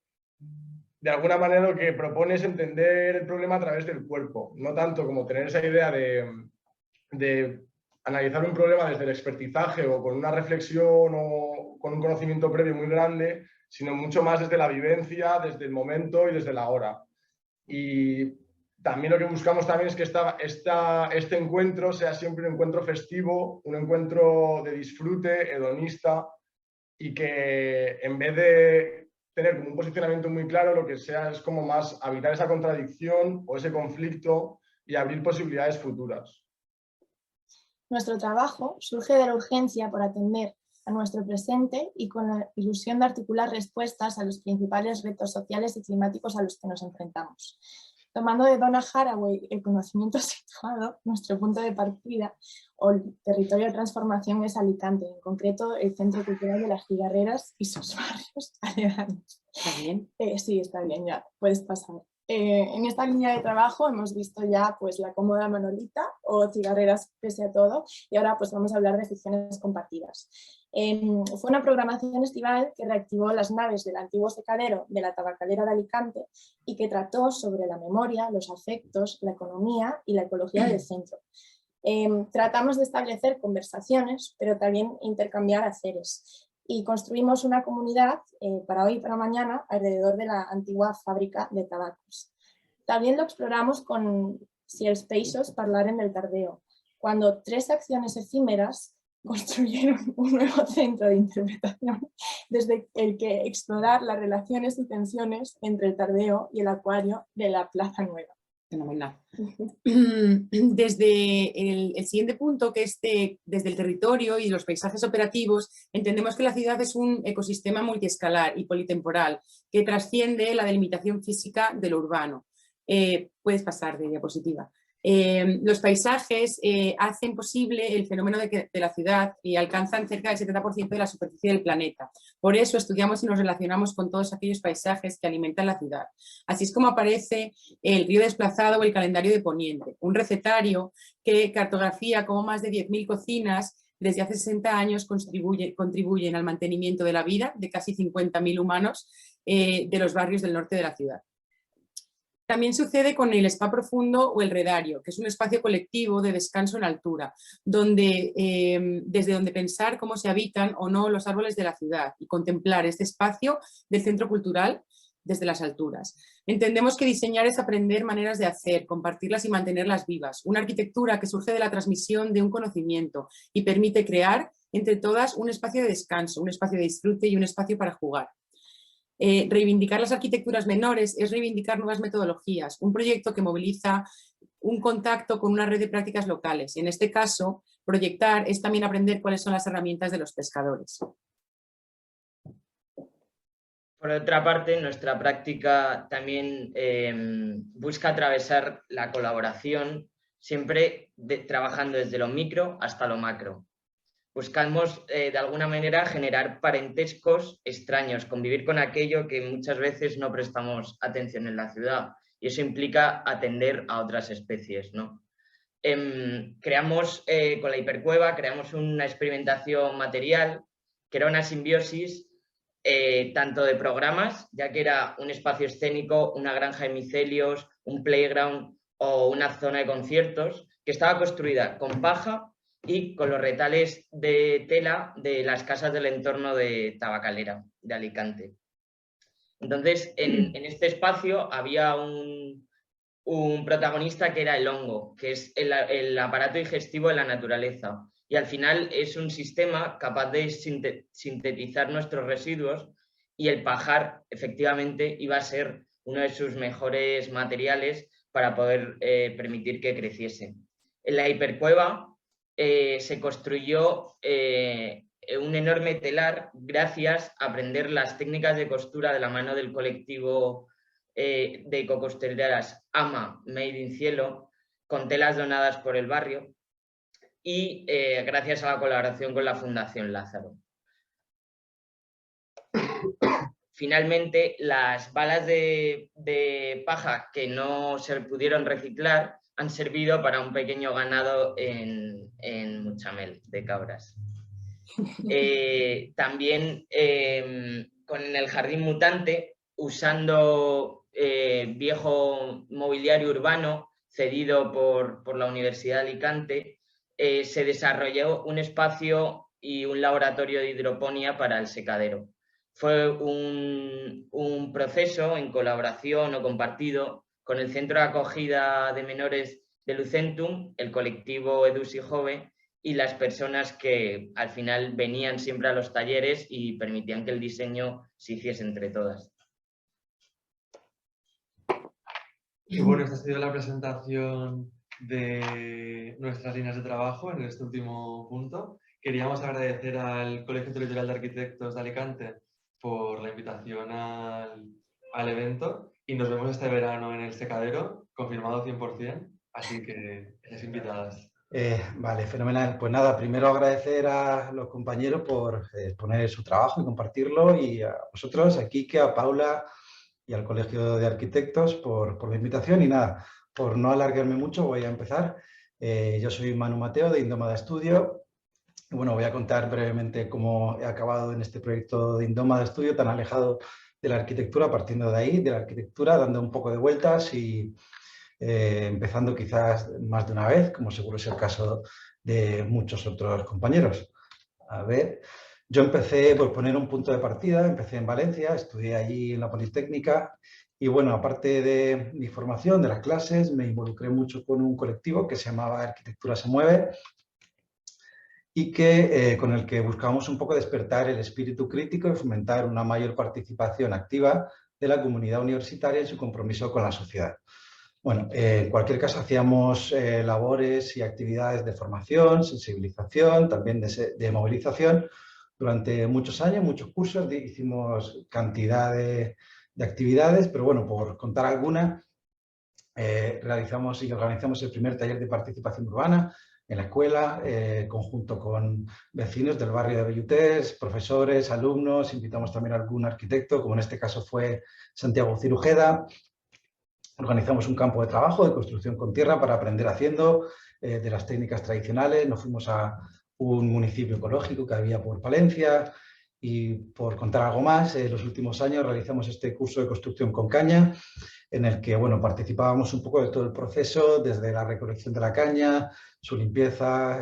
de alguna manera lo que propone es entender el problema a través del cuerpo, no tanto como tener esa idea de analizar un problema desde el expertizaje o con una reflexión o con un conocimiento previo muy grande, sino mucho más desde la vivencia, desde el momento y desde la hora. Y también lo que buscamos también es que este encuentro sea siempre un encuentro festivo, un encuentro de disfrute, hedonista, y que en vez de tener como un posicionamiento muy claro, lo que sea es como más evitar esa contradicción o ese conflicto y abrir posibilidades futuras. Nuestro trabajo surge de la urgencia por atender a nuestro presente y con la ilusión de articular respuestas a los principales retos sociales y climáticos a los que nos enfrentamos. Tomando de Donna Haraway el conocimiento situado, nuestro punto de partida o el territorio de transformación es Alicante, en concreto el Centro Cultural de las Cigarreras y sus barrios aledaños. ¿Está bien? Sí, está bien, ya puedes pasar. En esta línea de trabajo hemos visto ya pues, la cómoda Manolita o Cigarreras pese a todo, y ahora pues, vamos a hablar de ficciones compartidas. Fue una programación estival que reactivó las naves del antiguo secadero de la tabacalera de Alicante y que trató sobre la memoria, los afectos, la economía y la ecología del centro. Tratamos de establecer conversaciones, pero también intercambiar haceres. Y construimos una comunidad para hoy y para mañana alrededor de la antigua fábrica de tabacos. También lo exploramos con Si els peixos parlaren del Tardeo, cuando 3 acciones efímeras construyeron un nuevo centro de interpretación desde el que explorar las relaciones y tensiones entre el Tardeo y el acuario de la Plaza Nueva. Fenomenal. Desde el siguiente punto, que es desde el territorio y los paisajes operativos, entendemos que la ciudad es un ecosistema multiescalar y politemporal que trasciende la delimitación física de lo urbano. Puedes pasar de diapositiva. Los paisajes hacen posible el fenómeno de la ciudad y alcanzan cerca del 70% de la superficie del planeta. Por eso estudiamos y nos relacionamos con todos aquellos paisajes que alimentan la ciudad. Así es como aparece el río desplazado o el calendario de Poniente, un recetario que cartografía cómo más de 10.000 cocinas desde hace 60 años contribuyen al mantenimiento de la vida de casi 50.000 humanos de los barrios del norte de la ciudad. También sucede con el spa profundo o el redario, que es un espacio colectivo de descanso en altura, desde donde pensar cómo se habitan o no los árboles de la ciudad y contemplar este espacio del centro cultural desde las alturas. Entendemos que diseñar es aprender maneras de hacer, compartirlas y mantenerlas vivas, una arquitectura que surge de la transmisión de un conocimiento y permite crear entre todas un espacio de descanso, un espacio de disfrute y un espacio para jugar. Reivindicar las arquitecturas menores es reivindicar nuevas metodologías, un proyecto que moviliza un contacto con una red de prácticas locales. En este caso, proyectar es también aprender cuáles son las herramientas de los pescadores. Por otra parte, nuestra práctica también busca atravesar la colaboración, siempre trabajando desde lo micro hasta lo macro. Buscamos de alguna manera generar parentescos extraños, convivir con aquello que muchas veces no prestamos atención en la ciudad, y eso implica atender a otras especies, ¿no? Creamos con la hipercueva, creamos una experimentación material que era una simbiosis tanto de programas, ya que era un espacio escénico, una granja de micelios, un playground o una zona de conciertos, que estaba construida con paja y con los retales de tela de las casas del entorno de Tabacalera, de Alicante. Entonces, en este espacio había un protagonista que era el hongo, que es el aparato digestivo de la naturaleza. Y al final es un sistema capaz de sintetizar nuestros residuos, y el pajar efectivamente iba a ser uno de sus mejores materiales para poder permitir que creciese. En la hipercueva se construyó un enorme telar gracias a aprender las técnicas de costura de la mano del colectivo de ecocostureras AMA Made in Cielo, con telas donadas por el barrio, y gracias a la colaboración con la Fundación Lázaro. Finalmente, las balas de paja que no se pudieron reciclar han servido para un pequeño ganado en Muchamel, de cabras. También con el jardín mutante, usando viejo mobiliario urbano cedido por la Universidad de Alicante, se desarrolló un espacio y un laboratorio de hidroponía para el secadero. Fue un proceso en colaboración o compartido con el Centro de Acogida de Menores de Lucentum, el colectivo Edus y Jove, y las personas que al final venían siempre a los talleres y permitían que el diseño se hiciese entre todas. Y bueno, esta ha sido la presentación de nuestras líneas de trabajo en este último punto. Queríamos agradecer al Colegio Territorial de Arquitectos de Alicante por la invitación al evento, y nos vemos este verano en el secadero, confirmado 100%, así que estáis invitadas. Vale, fenomenal. Pues nada, primero agradecer a los compañeros por exponer su trabajo y compartirlo, y a vosotros, a Quique, a Paula y al Colegio de Arquitectos por la invitación. Y nada, por no alargarme mucho, voy a empezar. Yo soy Manu Mateo, de Indómada Studio. Bueno, voy a contar brevemente cómo he acabado en este proyecto de Indómada Studio, tan alejado de la arquitectura, partiendo de ahí, de la arquitectura, dando un poco de vueltas y empezando quizás más de una vez, como seguro es el caso de muchos otros compañeros. A ver, yo empecé por poner un punto de partida, empecé en Valencia, estudié allí en la Politécnica, y bueno, aparte de mi formación, de las clases, me involucré mucho con un colectivo que se llamaba Arquitectura se mueve, y con el que buscábamos un poco despertar el espíritu crítico y fomentar una mayor participación activa de la comunidad universitaria en su compromiso con la sociedad. Bueno, en cualquier caso hacíamos labores y actividades de formación, sensibilización, también de movilización durante muchos años, muchos cursos, hicimos cantidad de actividades, pero bueno, por contar alguna, realizamos y organizamos el primer taller de participación urbana en la escuela, conjunto con vecinos del barrio de Belluters, profesores, alumnos, invitamos también a algún arquitecto, como en este caso fue Santiago Cirujeda. Organizamos un campo de trabajo de construcción con tierra para aprender haciendo de las técnicas tradicionales. Nos fuimos a un municipio ecológico que había por Palencia, y por contar algo más, en los últimos años realizamos este curso de construcción con caña, en el que bueno, participábamos un poco de todo el proceso, desde la recolección de la caña, su limpieza,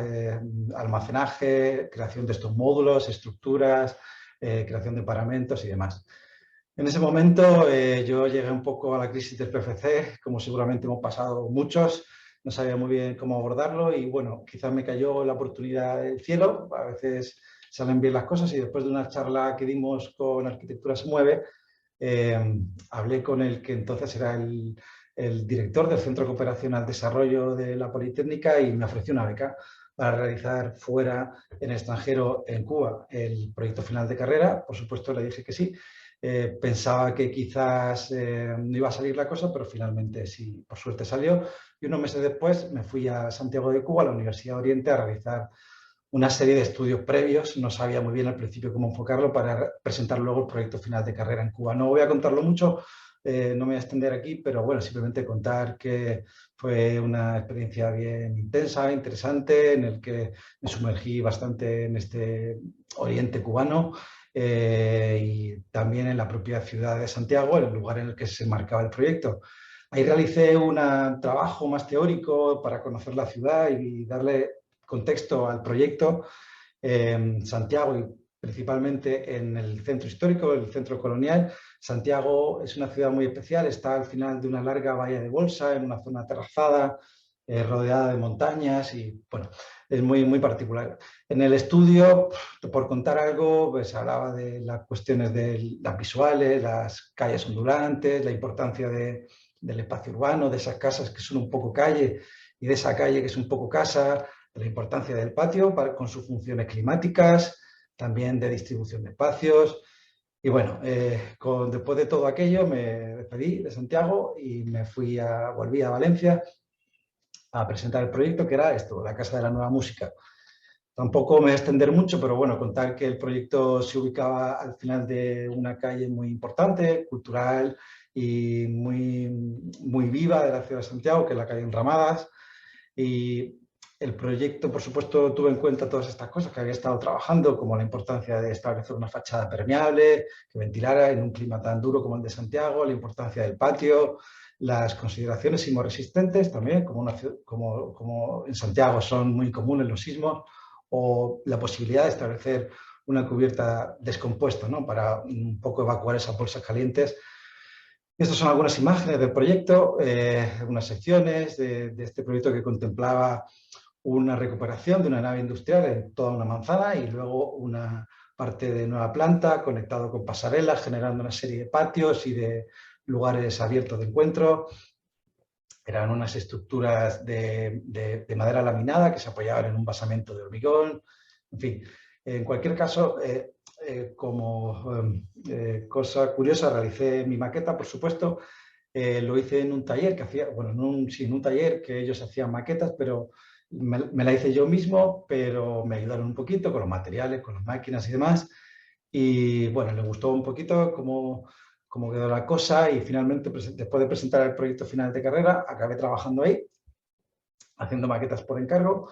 almacenaje, creación de estos módulos, estructuras, creación de paramentos y demás. En ese momento yo llegué un poco a la crisis del PFC, como seguramente hemos pasado muchos, no sabía muy bien cómo abordarlo, y bueno, quizás me cayó la oportunidad del cielo. A veces salen bien las cosas, y después de una charla que dimos con Arquitectura se mueve, hablé con el que entonces era el director del Centro de Cooperación al Desarrollo de la Politécnica, y me ofreció una beca para realizar fuera, en el extranjero, en Cuba, el proyecto final de carrera. Por supuesto le dije que sí. Pensaba que quizás no iba a salir la cosa, pero finalmente sí, por suerte salió, y unos meses después me fui a Santiago de Cuba, a la Universidad de Oriente, a realizar una serie de estudios previos. No sabía muy bien al principio cómo enfocarlo para presentar luego el proyecto final de carrera en Cuba. No voy a contarlo mucho, no me voy a extender aquí, pero bueno, simplemente contar que fue una experiencia bien intensa, interesante, en el que me sumergí bastante en este oriente cubano y también en la propia ciudad de Santiago, el lugar en el que se marcaba el proyecto. Ahí realicé un trabajo más teórico para conocer la ciudad y darle contexto al proyecto en Santiago y principalmente en el centro histórico, el centro colonial. Santiago es una ciudad muy especial, está al final de una larga bahía de Bolsa, en una zona terrazada, rodeada de montañas y bueno, es muy, muy particular. En el estudio, por contar algo, pues hablaba de las cuestiones de las visuales, las calles ondulantes, la importancia del espacio urbano, de esas casas que son un poco calle y de esa calle que es un poco casa, de la importancia del patio con sus funciones climáticas, también de distribución de espacios. Y bueno, después de todo aquello me despedí de Santiago y volví a Valencia a presentar el proyecto, que era esto, la Casa de la Nueva Música. Tampoco me voy a extender mucho, pero bueno, contar que el proyecto se ubicaba al final de una calle muy importante, cultural y muy, muy viva de la ciudad de Santiago, que es la calle Enramadas. Y el proyecto, por supuesto, tuvo en cuenta todas estas cosas que había estado trabajando, como la importancia de establecer una fachada permeable, que ventilara en un clima tan duro como el de Santiago, la importancia del patio, las consideraciones sismoresistentes también, como en Santiago son muy comunes los sismos, o la posibilidad de establecer una cubierta descompuesta, ¿no?, para un poco evacuar esas bolsas calientes. Estas son algunas imágenes del proyecto, algunas secciones de este proyecto que contemplaba una recuperación de una nave industrial en toda una manzana y luego una parte de nueva planta conectado con pasarelas, generando una serie de patios y de lugares abiertos de encuentro. Eran unas estructuras de madera laminada que se apoyaban en un basamento de hormigón. En fin, en cualquier caso, como cosa curiosa, realicé mi maqueta, por supuesto. Lo hice en un taller que hacía, bueno, en un taller que ellos hacían maquetas, pero me la hice yo mismo, pero me ayudaron un poquito con los materiales, con las máquinas y demás. Y bueno, les gustó un poquito cómo quedó la cosa y finalmente, después de presentar el proyecto final de carrera, acabé trabajando ahí, haciendo maquetas por encargo.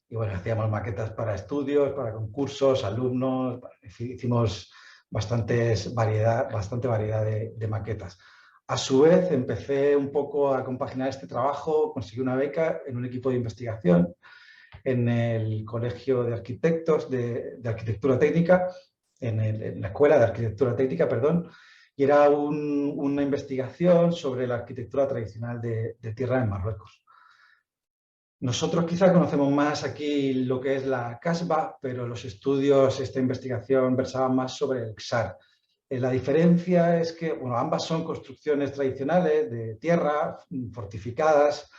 Y bueno, hacíamos maquetas para estudios, para concursos, alumnos, hicimos bastante variedad de maquetas. A su vez, empecé un poco a compaginar este trabajo, conseguí una beca en un equipo de investigación en el Colegio de Arquitectos de Arquitectura Técnica, en la Escuela de Arquitectura Técnica, perdón, y era una investigación sobre la arquitectura tradicional de tierra en Marruecos. Nosotros quizá conocemos más aquí lo que es la Casbah, pero los estudios, esta investigación versaban más sobre el Ksar. La diferencia es que, bueno, ambas son construcciones tradicionales de tierra, fortificadas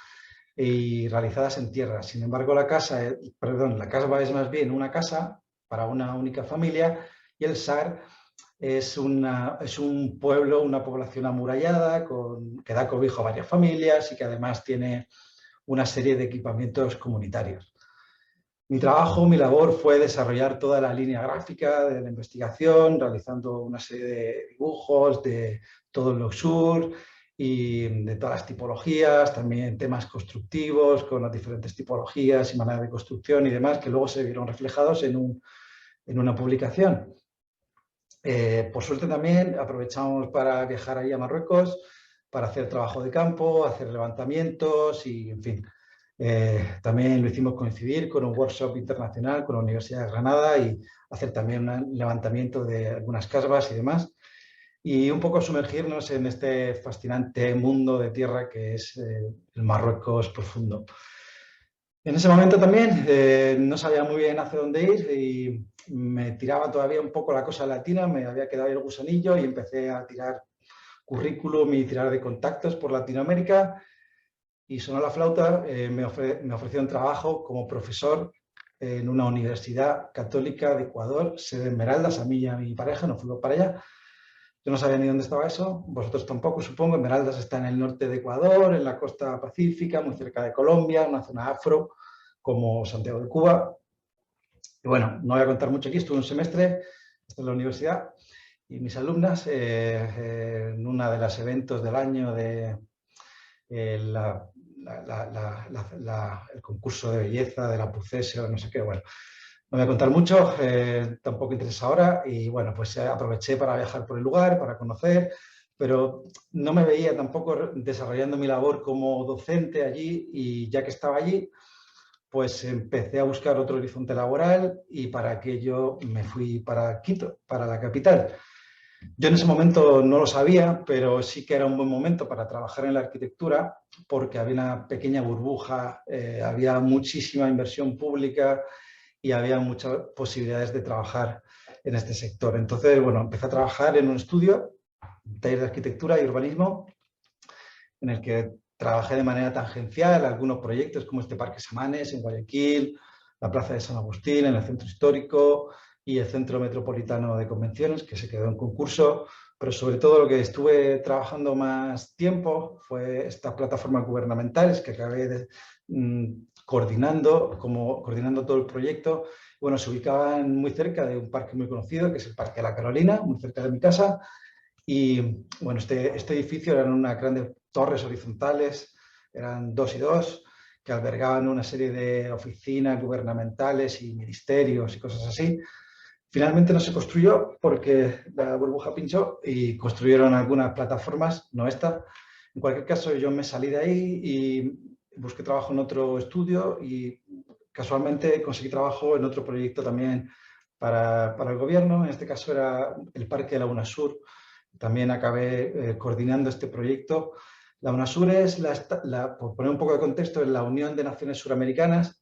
y realizadas en tierra. Sin embargo, la Casbah es más bien una casa para una única familia y el Ksar es un pueblo, una población amurallada que da cobijo a varias familias y que además tiene una serie de equipamientos comunitarios. Mi labor fue desarrollar toda la línea gráfica de la investigación, realizando una serie de dibujos de todo el sur y de todas las tipologías, también temas constructivos con las diferentes tipologías y maneras de construcción y demás, que luego se vieron reflejados en una publicación. Por suerte también aprovechamos para viajar ahí a Marruecos, para hacer trabajo de campo, hacer levantamientos y, en fin, también lo hicimos coincidir con un workshop internacional con la Universidad de Granada y hacer también un levantamiento de algunas casbas y demás. Y un poco sumergirnos en este fascinante mundo de tierra que es el Marruecos profundo. En ese momento también no sabía muy bien hacia dónde ir y me tiraba todavía un poco la cosa latina, me había quedado el gusanillo y empecé a tirar currículum y tirar de contactos por Latinoamérica y sonó la flauta, me ofrecieron trabajo como profesor en una universidad católica de Ecuador, sede Esmeraldas. A mí y a mi pareja nos fuimos para allá. Yo no sabía ni dónde estaba eso, vosotros tampoco, supongo. Esmeraldas está en el norte de Ecuador, en la costa pacífica, muy cerca de Colombia, una zona afro, como Santiago de Cuba. Y bueno, no voy a contar mucho aquí, estuve un semestre, esto en la universidad, y mis alumnas en una de los eventos del año de el concurso de belleza de la Pucese o no sé qué, bueno, no voy a contar mucho, tampoco interesa ahora, y bueno, pues aproveché para viajar por el lugar, para conocer, pero no me veía tampoco desarrollando mi labor como docente allí, y ya que estaba allí, pues empecé a buscar otro horizonte laboral y para aquello me fui para Quito, para la capital. Yo en ese momento no lo sabía, pero sí que era un buen momento para trabajar en la arquitectura porque había una pequeña burbuja, había muchísima inversión pública y había muchas posibilidades de trabajar en este sector. Entonces, bueno, empecé a trabajar en un estudio, un taller de arquitectura y urbanismo, en el que trabajé de manera tangencial algunos proyectos como este Parque Samanes en Guayaquil, la Plaza de San Agustín en el Centro Histórico y el Centro Metropolitano de Convenciones, que se quedó en concurso, pero sobre todo lo que estuve trabajando más tiempo fue estas plataformas gubernamentales que acabé coordinando todo el proyecto. Bueno, se ubicaban muy cerca de un parque muy conocido, que es el Parque de la Carolina, muy cerca de mi casa. Y bueno, este edificio eran unas grandes torres horizontales, eran 2 y 2, que albergaban una serie de oficinas gubernamentales y ministerios y cosas así. Finalmente no se construyó porque la burbuja pinchó y construyeron algunas plataformas, no esta. En cualquier caso, yo me salí de ahí y busqué trabajo en otro estudio y casualmente conseguí trabajo en otro proyecto también para el gobierno. En este caso era el Parque de la UNASUR. También acabé coordinando este proyecto. La UNASUR es, por poner un poco de contexto, es la Unión de Naciones Suramericanas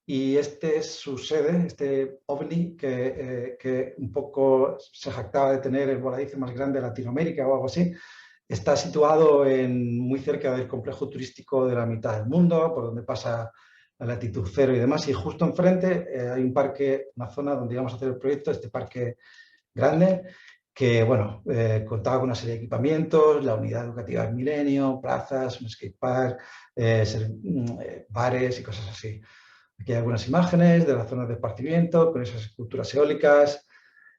y este es su sede, este OVNI, que un poco se jactaba de tener el voladizo más grande de Latinoamérica o algo así. Está situado muy cerca del complejo turístico de la mitad del mundo, por donde pasa la latitud cero y demás. Y justo enfrente hay un parque, una zona donde íbamos a hacer el proyecto, este parque grande, que bueno, contaba con una serie de equipamientos, la unidad educativa del Milenio, plazas, un skatepark, bares y cosas así. Aquí hay algunas imágenes de las zonas de esparcimiento con esas esculturas eólicas,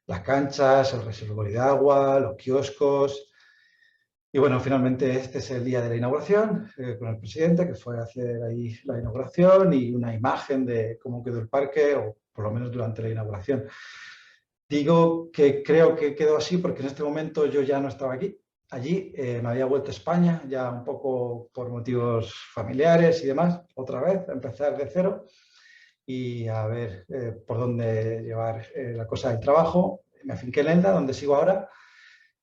las canchas, el reservorio de agua, los kioscos. Y bueno, finalmente este es el día de la inauguración con el presidente, que fue a hacer ahí la inauguración y una imagen de cómo quedó el parque, o por lo menos durante la inauguración. Digo que creo que quedó así porque en este momento yo ya no estaba allí, me había vuelto a España, ya un poco por motivos familiares y demás, otra vez, a empezar de cero y a ver por dónde llevar la cosa del trabajo. Me afinqué en Elda, donde sigo ahora,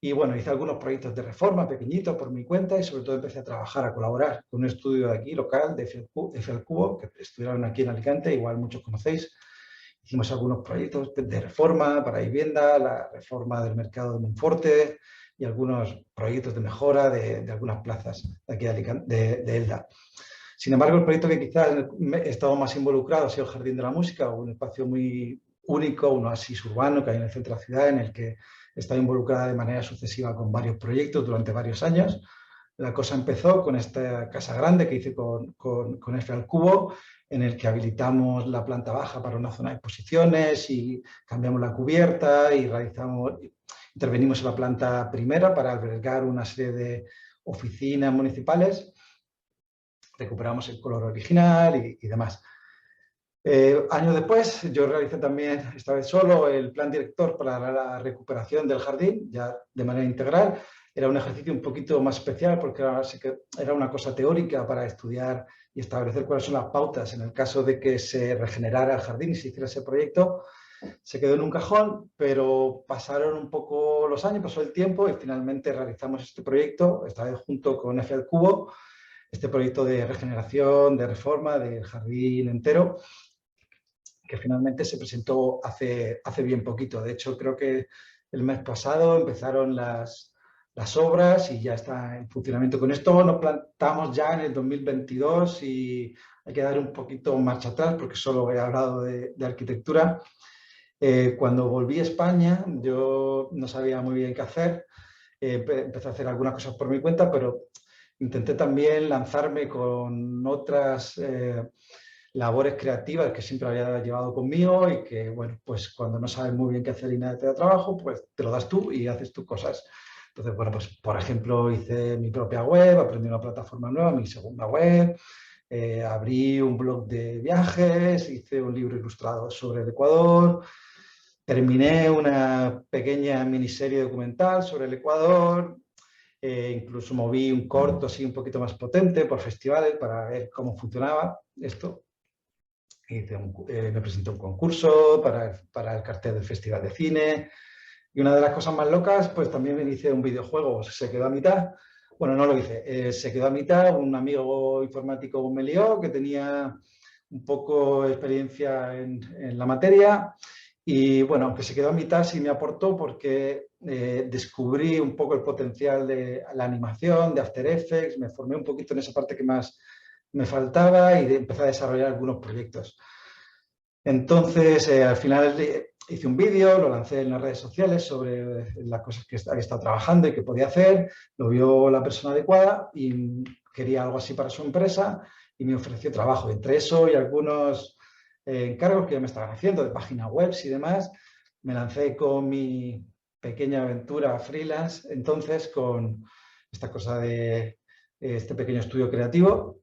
y bueno, hice algunos proyectos de reforma pequeñitos por mi cuenta y sobre todo empecé a trabajar, a colaborar con un estudio de aquí, local, de F al Cubo, que estuvieron aquí en Alicante, igual muchos conocéis. Hicimos algunos proyectos de reforma para vivienda, la reforma del mercado de Monforte y algunos proyectos de mejora de algunas plazas de aquí de Alicante, de Elda. Sin embargo, el proyecto que quizás he estado más involucrado ha sido el Jardín de la Música, un espacio muy único, un oasis urbano que hay en el centro de la ciudad, en el que he estado involucrada de manera sucesiva con varios proyectos durante varios años. La cosa empezó con esta casa grande que hice con F al Cubo, en el que habilitamos la planta baja para una zona de exposiciones y cambiamos la cubierta y intervenimos en la planta primera para albergar una serie de oficinas municipales. Recuperamos el color original y demás. Años después, yo realicé también, esta vez solo, el plan director para la recuperación del jardín, ya de manera integral. Era un ejercicio un poquito más especial porque era una cosa teórica para estudiar y establecer cuáles son las pautas en el caso de que se regenerara el jardín y se hiciera ese proyecto. Se quedó en un cajón, pero pasaron un poco los años, pasó el tiempo y finalmente realizamos este proyecto, esta vez junto con F al Cubo, este proyecto de regeneración, de reforma del jardín entero, que finalmente se presentó hace bien poquito. De hecho, creo que el mes pasado empezaron las obras y ya está en funcionamiento. Con esto nos plantamos ya en el 2022 y hay que dar un poquito marcha atrás porque solo he hablado de arquitectura. Cuando volví a España yo no sabía muy bien qué hacer. Empecé a hacer algunas cosas por mi cuenta, pero intenté también lanzarme con otras labores creativas que siempre había llevado conmigo y que, bueno, pues cuando no sabes muy bien qué hacer y nada te da trabajo, pues te lo das tú y haces tus cosas. Entonces, bueno, pues por ejemplo, hice mi propia web, aprendí una plataforma nueva, mi segunda web, abrí un blog de viajes, hice un libro ilustrado sobre el Ecuador, terminé una pequeña miniserie documental sobre el Ecuador, incluso moví un corto así un poquito más potente por festivales para ver cómo funcionaba esto. Me presenté a un concurso para el cartel del Festival de Cine. Y una de las cosas más locas, pues también me hice un videojuego, se quedó a mitad. Bueno, no lo hice, se quedó a mitad. Un amigo informático me lió, que tenía un poco experiencia en la materia. Y bueno, aunque se quedó a mitad, sí me aportó porque descubrí un poco el potencial de la animación, de After Effects, me formé un poquito en esa parte que más me faltaba y empecé a desarrollar algunos proyectos. Entonces, al final hice un vídeo, lo lancé en las redes sociales sobre las cosas que había estado trabajando y que podía hacer, lo vio la persona adecuada y quería algo así para su empresa y me ofreció trabajo. Entre eso y algunos encargos que ya me estaban haciendo de páginas web y demás, me lancé con mi pequeña aventura freelance, entonces con esta cosa de este pequeño estudio creativo,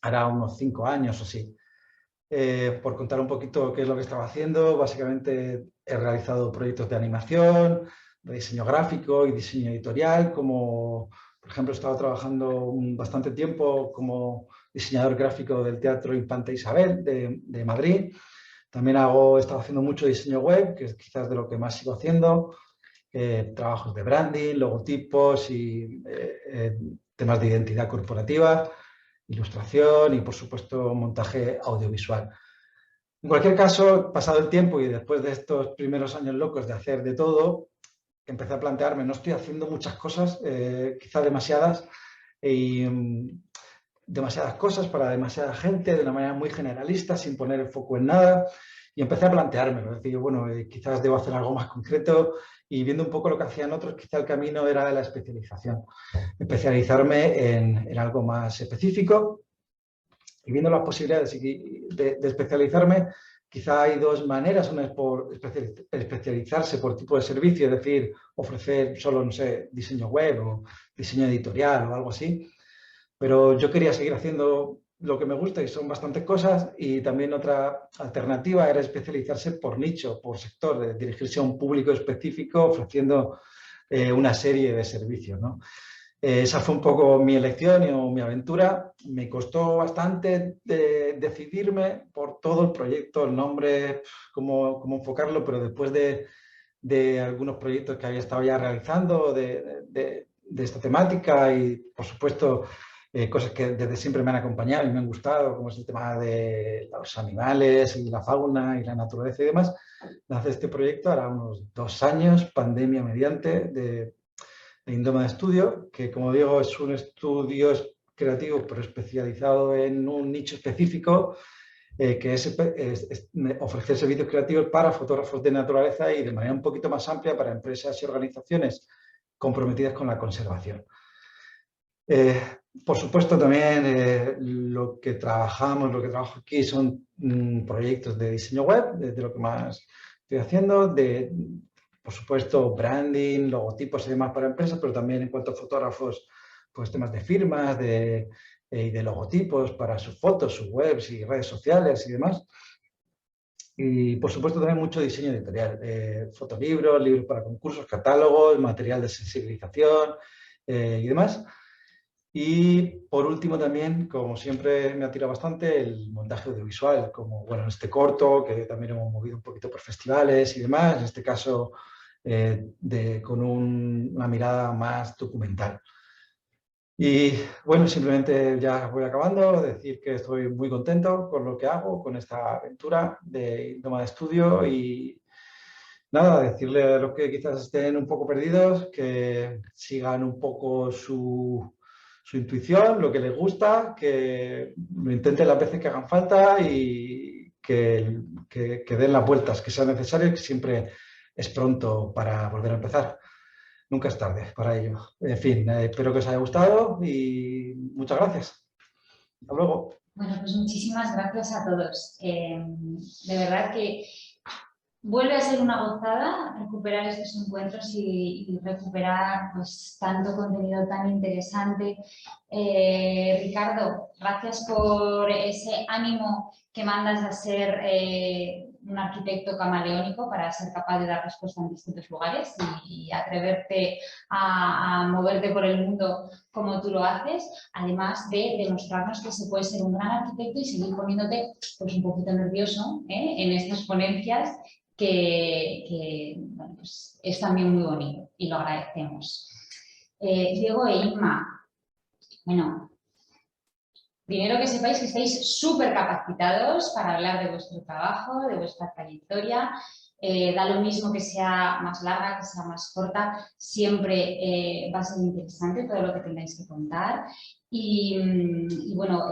hará unos 5 años o así. Por contar un poquito qué es lo que estaba haciendo, básicamente he realizado proyectos de animación, de diseño gráfico y diseño editorial, como por ejemplo he estado trabajando bastante tiempo como diseñador gráfico del Teatro Infanta Isabel de Madrid. También he estado haciendo mucho diseño web, que es quizás de lo que más sigo haciendo, trabajos de branding, logotipos y temas de identidad corporativa, ilustración y, por supuesto, montaje audiovisual. En cualquier caso, pasado el tiempo y después de estos primeros años locos de hacer de todo, empecé a plantearme, no estoy haciendo muchas cosas, quizá demasiadas, y demasiadas cosas para demasiada gente, de una manera muy generalista, sin poner el foco en nada, y empecé a planteármelo, decir, bueno, quizás debo hacer algo más concreto, y viendo un poco lo que hacían otros, quizá el camino era la especialización. Especializarme en algo más específico y viendo las posibilidades de especializarme, quizá hay dos maneras. Una es por especializarse por tipo de servicio, es decir, ofrecer solo, no sé, diseño web o diseño editorial o algo así. Pero yo quería seguir haciendo lo que me gusta y son bastantes cosas, y también otra alternativa era especializarse por nicho, por sector, de dirigirse a un público específico ofreciendo una serie de servicios, ¿no? Esa fue un poco mi elección o mi aventura. Me costó bastante decidirme por todo el proyecto, el nombre, cómo enfocarlo, pero después de algunos proyectos que había estado ya realizando de esta temática y, por supuesto, cosas que desde siempre me han acompañado y me han gustado, como es el tema de los animales y la fauna y la naturaleza y demás, nace este proyecto ahora unos 2 años, pandemia mediante, de Indoma Studio, que, como digo, es un estudio creativo pero especializado en un nicho específico, que es ofrecer servicios creativos para fotógrafos de naturaleza y de manera un poquito más amplia para empresas y organizaciones comprometidas con la conservación. Por supuesto, también lo que trabajo aquí son proyectos de diseño web, de lo que más estoy haciendo, por supuesto, branding, logotipos y demás para empresas, pero también en cuanto a fotógrafos, pues temas de firmas y de logotipos para sus fotos, sus webs y redes sociales y demás. Y, por supuesto, también mucho diseño editorial, fotolibros, libros para concursos, catálogos, material de sensibilización y demás. Y, por último, también, como siempre me ha tirado bastante, el montaje audiovisual, como, bueno, en este corto, que también hemos movido un poquito por festivales y demás, en este caso con una mirada más documental. Y, bueno, simplemente ya voy acabando, decir que estoy muy contento con lo que hago, con esta aventura de Indoma Studio, y nada, decirle a los que quizás estén un poco perdidos que sigan un poco su intuición, lo que les gusta, que lo intenten las veces que hagan falta y que den las vueltas que sean necesarias, que siempre es pronto para volver a empezar. Nunca es tarde para ello. En fin, espero que os haya gustado y muchas gracias. Hasta luego. Bueno, pues muchísimas gracias a todos. De verdad que vuelve a ser una gozada recuperar estos encuentros y recuperar pues, tanto contenido tan interesante. Ricardo, gracias por ese ánimo que mandas a ser un arquitecto camaleónico para ser capaz de dar respuesta en distintos lugares y atreverte a moverte por el mundo como tú lo haces, además de demostrarnos que se puede ser un gran arquitecto y seguir poniéndote pues, un poquito nervioso en estas ponencias que bueno, pues es también muy bonito y lo agradecemos. Diego e Inma, bueno, primero que sepáis que estáis súper capacitados para hablar de vuestro trabajo, de vuestra trayectoria. Da lo mismo que sea más larga, que sea más corta, siempre va a ser interesante todo lo que tengáis que contar. Y bueno,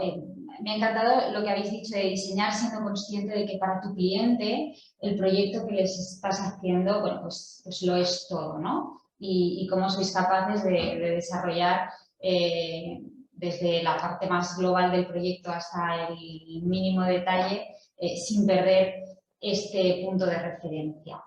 me ha encantado lo que habéis dicho de diseñar siendo consciente de que para tu cliente el proyecto que les estás haciendo, bueno, pues lo es todo, ¿no? Y cómo sois capaces de desarrollar desde la parte más global del proyecto hasta el mínimo detalle sin perder este punto de referencia.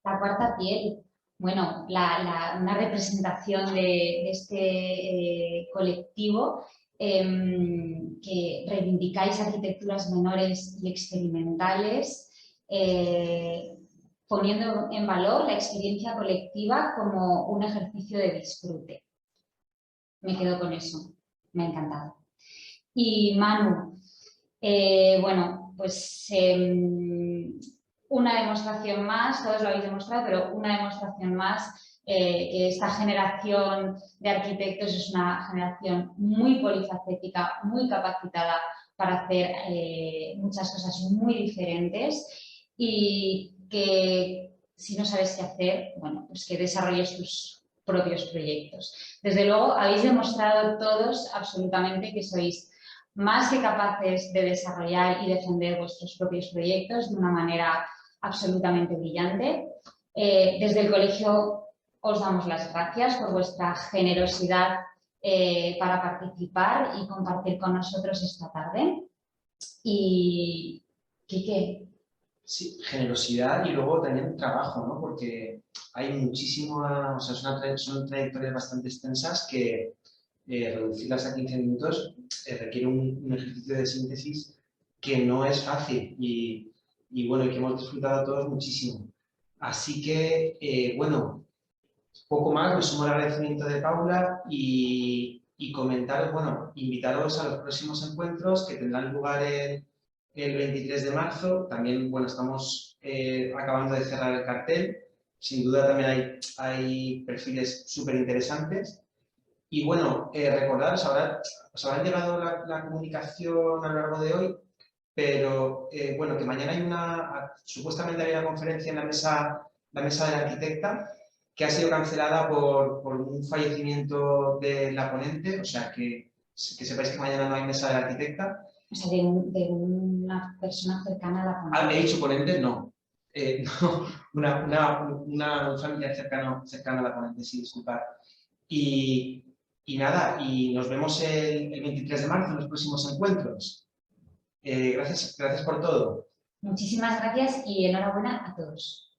La cuarta piel, bueno, una representación de este colectivo que reivindicáis arquitecturas menores y experimentales, poniendo en valor la experiencia colectiva como un ejercicio de disfrute. Me quedo con eso, me ha encantado. Y Manu, bueno, pues una demostración más, todos lo habéis demostrado, pero una demostración más que esta generación de arquitectos es una generación muy polifacética, muy capacitada para hacer muchas cosas muy diferentes y que si no sabes qué hacer, bueno, pues que desarrolles tus propios proyectos. Desde luego, habéis demostrado todos absolutamente que sois más que capaces de desarrollar y defender vuestros propios proyectos de una manera absolutamente brillante. Desde el colegio os damos las gracias por vuestra generosidad para participar y compartir con nosotros esta tarde. Y, ¿qué? Sí, generosidad y luego también trabajo, ¿no? Porque hay muchísimo, o sea, son trayectorias bastante extensas que reducirlas a 15 minutos requiere un ejercicio de síntesis que no es fácil y bueno, y que hemos disfrutado todos muchísimo. Así que, bueno, poco más, me sumo al agradecimiento de Paula y comentaros, bueno, invitaros a los próximos encuentros que tendrán lugar el 23 de marzo. También, bueno, estamos acabando de cerrar el cartel. Sin duda también hay perfiles súper interesantes. Y bueno, recordaros, os habrá llegado la comunicación a lo largo de hoy, pero bueno, que mañana supuestamente hay una conferencia en la mesa de la arquitecta que ha sido cancelada por un fallecimiento de la ponente, o sea que sepáis que mañana no hay mesa de la arquitecta. O sea, de una persona cercana a la ponente. ¿He dicho ponente? No. No, una familia cercana a la ponente, sí, disculpad. Y nada, y nos vemos el 23 de marzo en los próximos encuentros. Gracias por todo. Muchísimas gracias y enhorabuena a todos.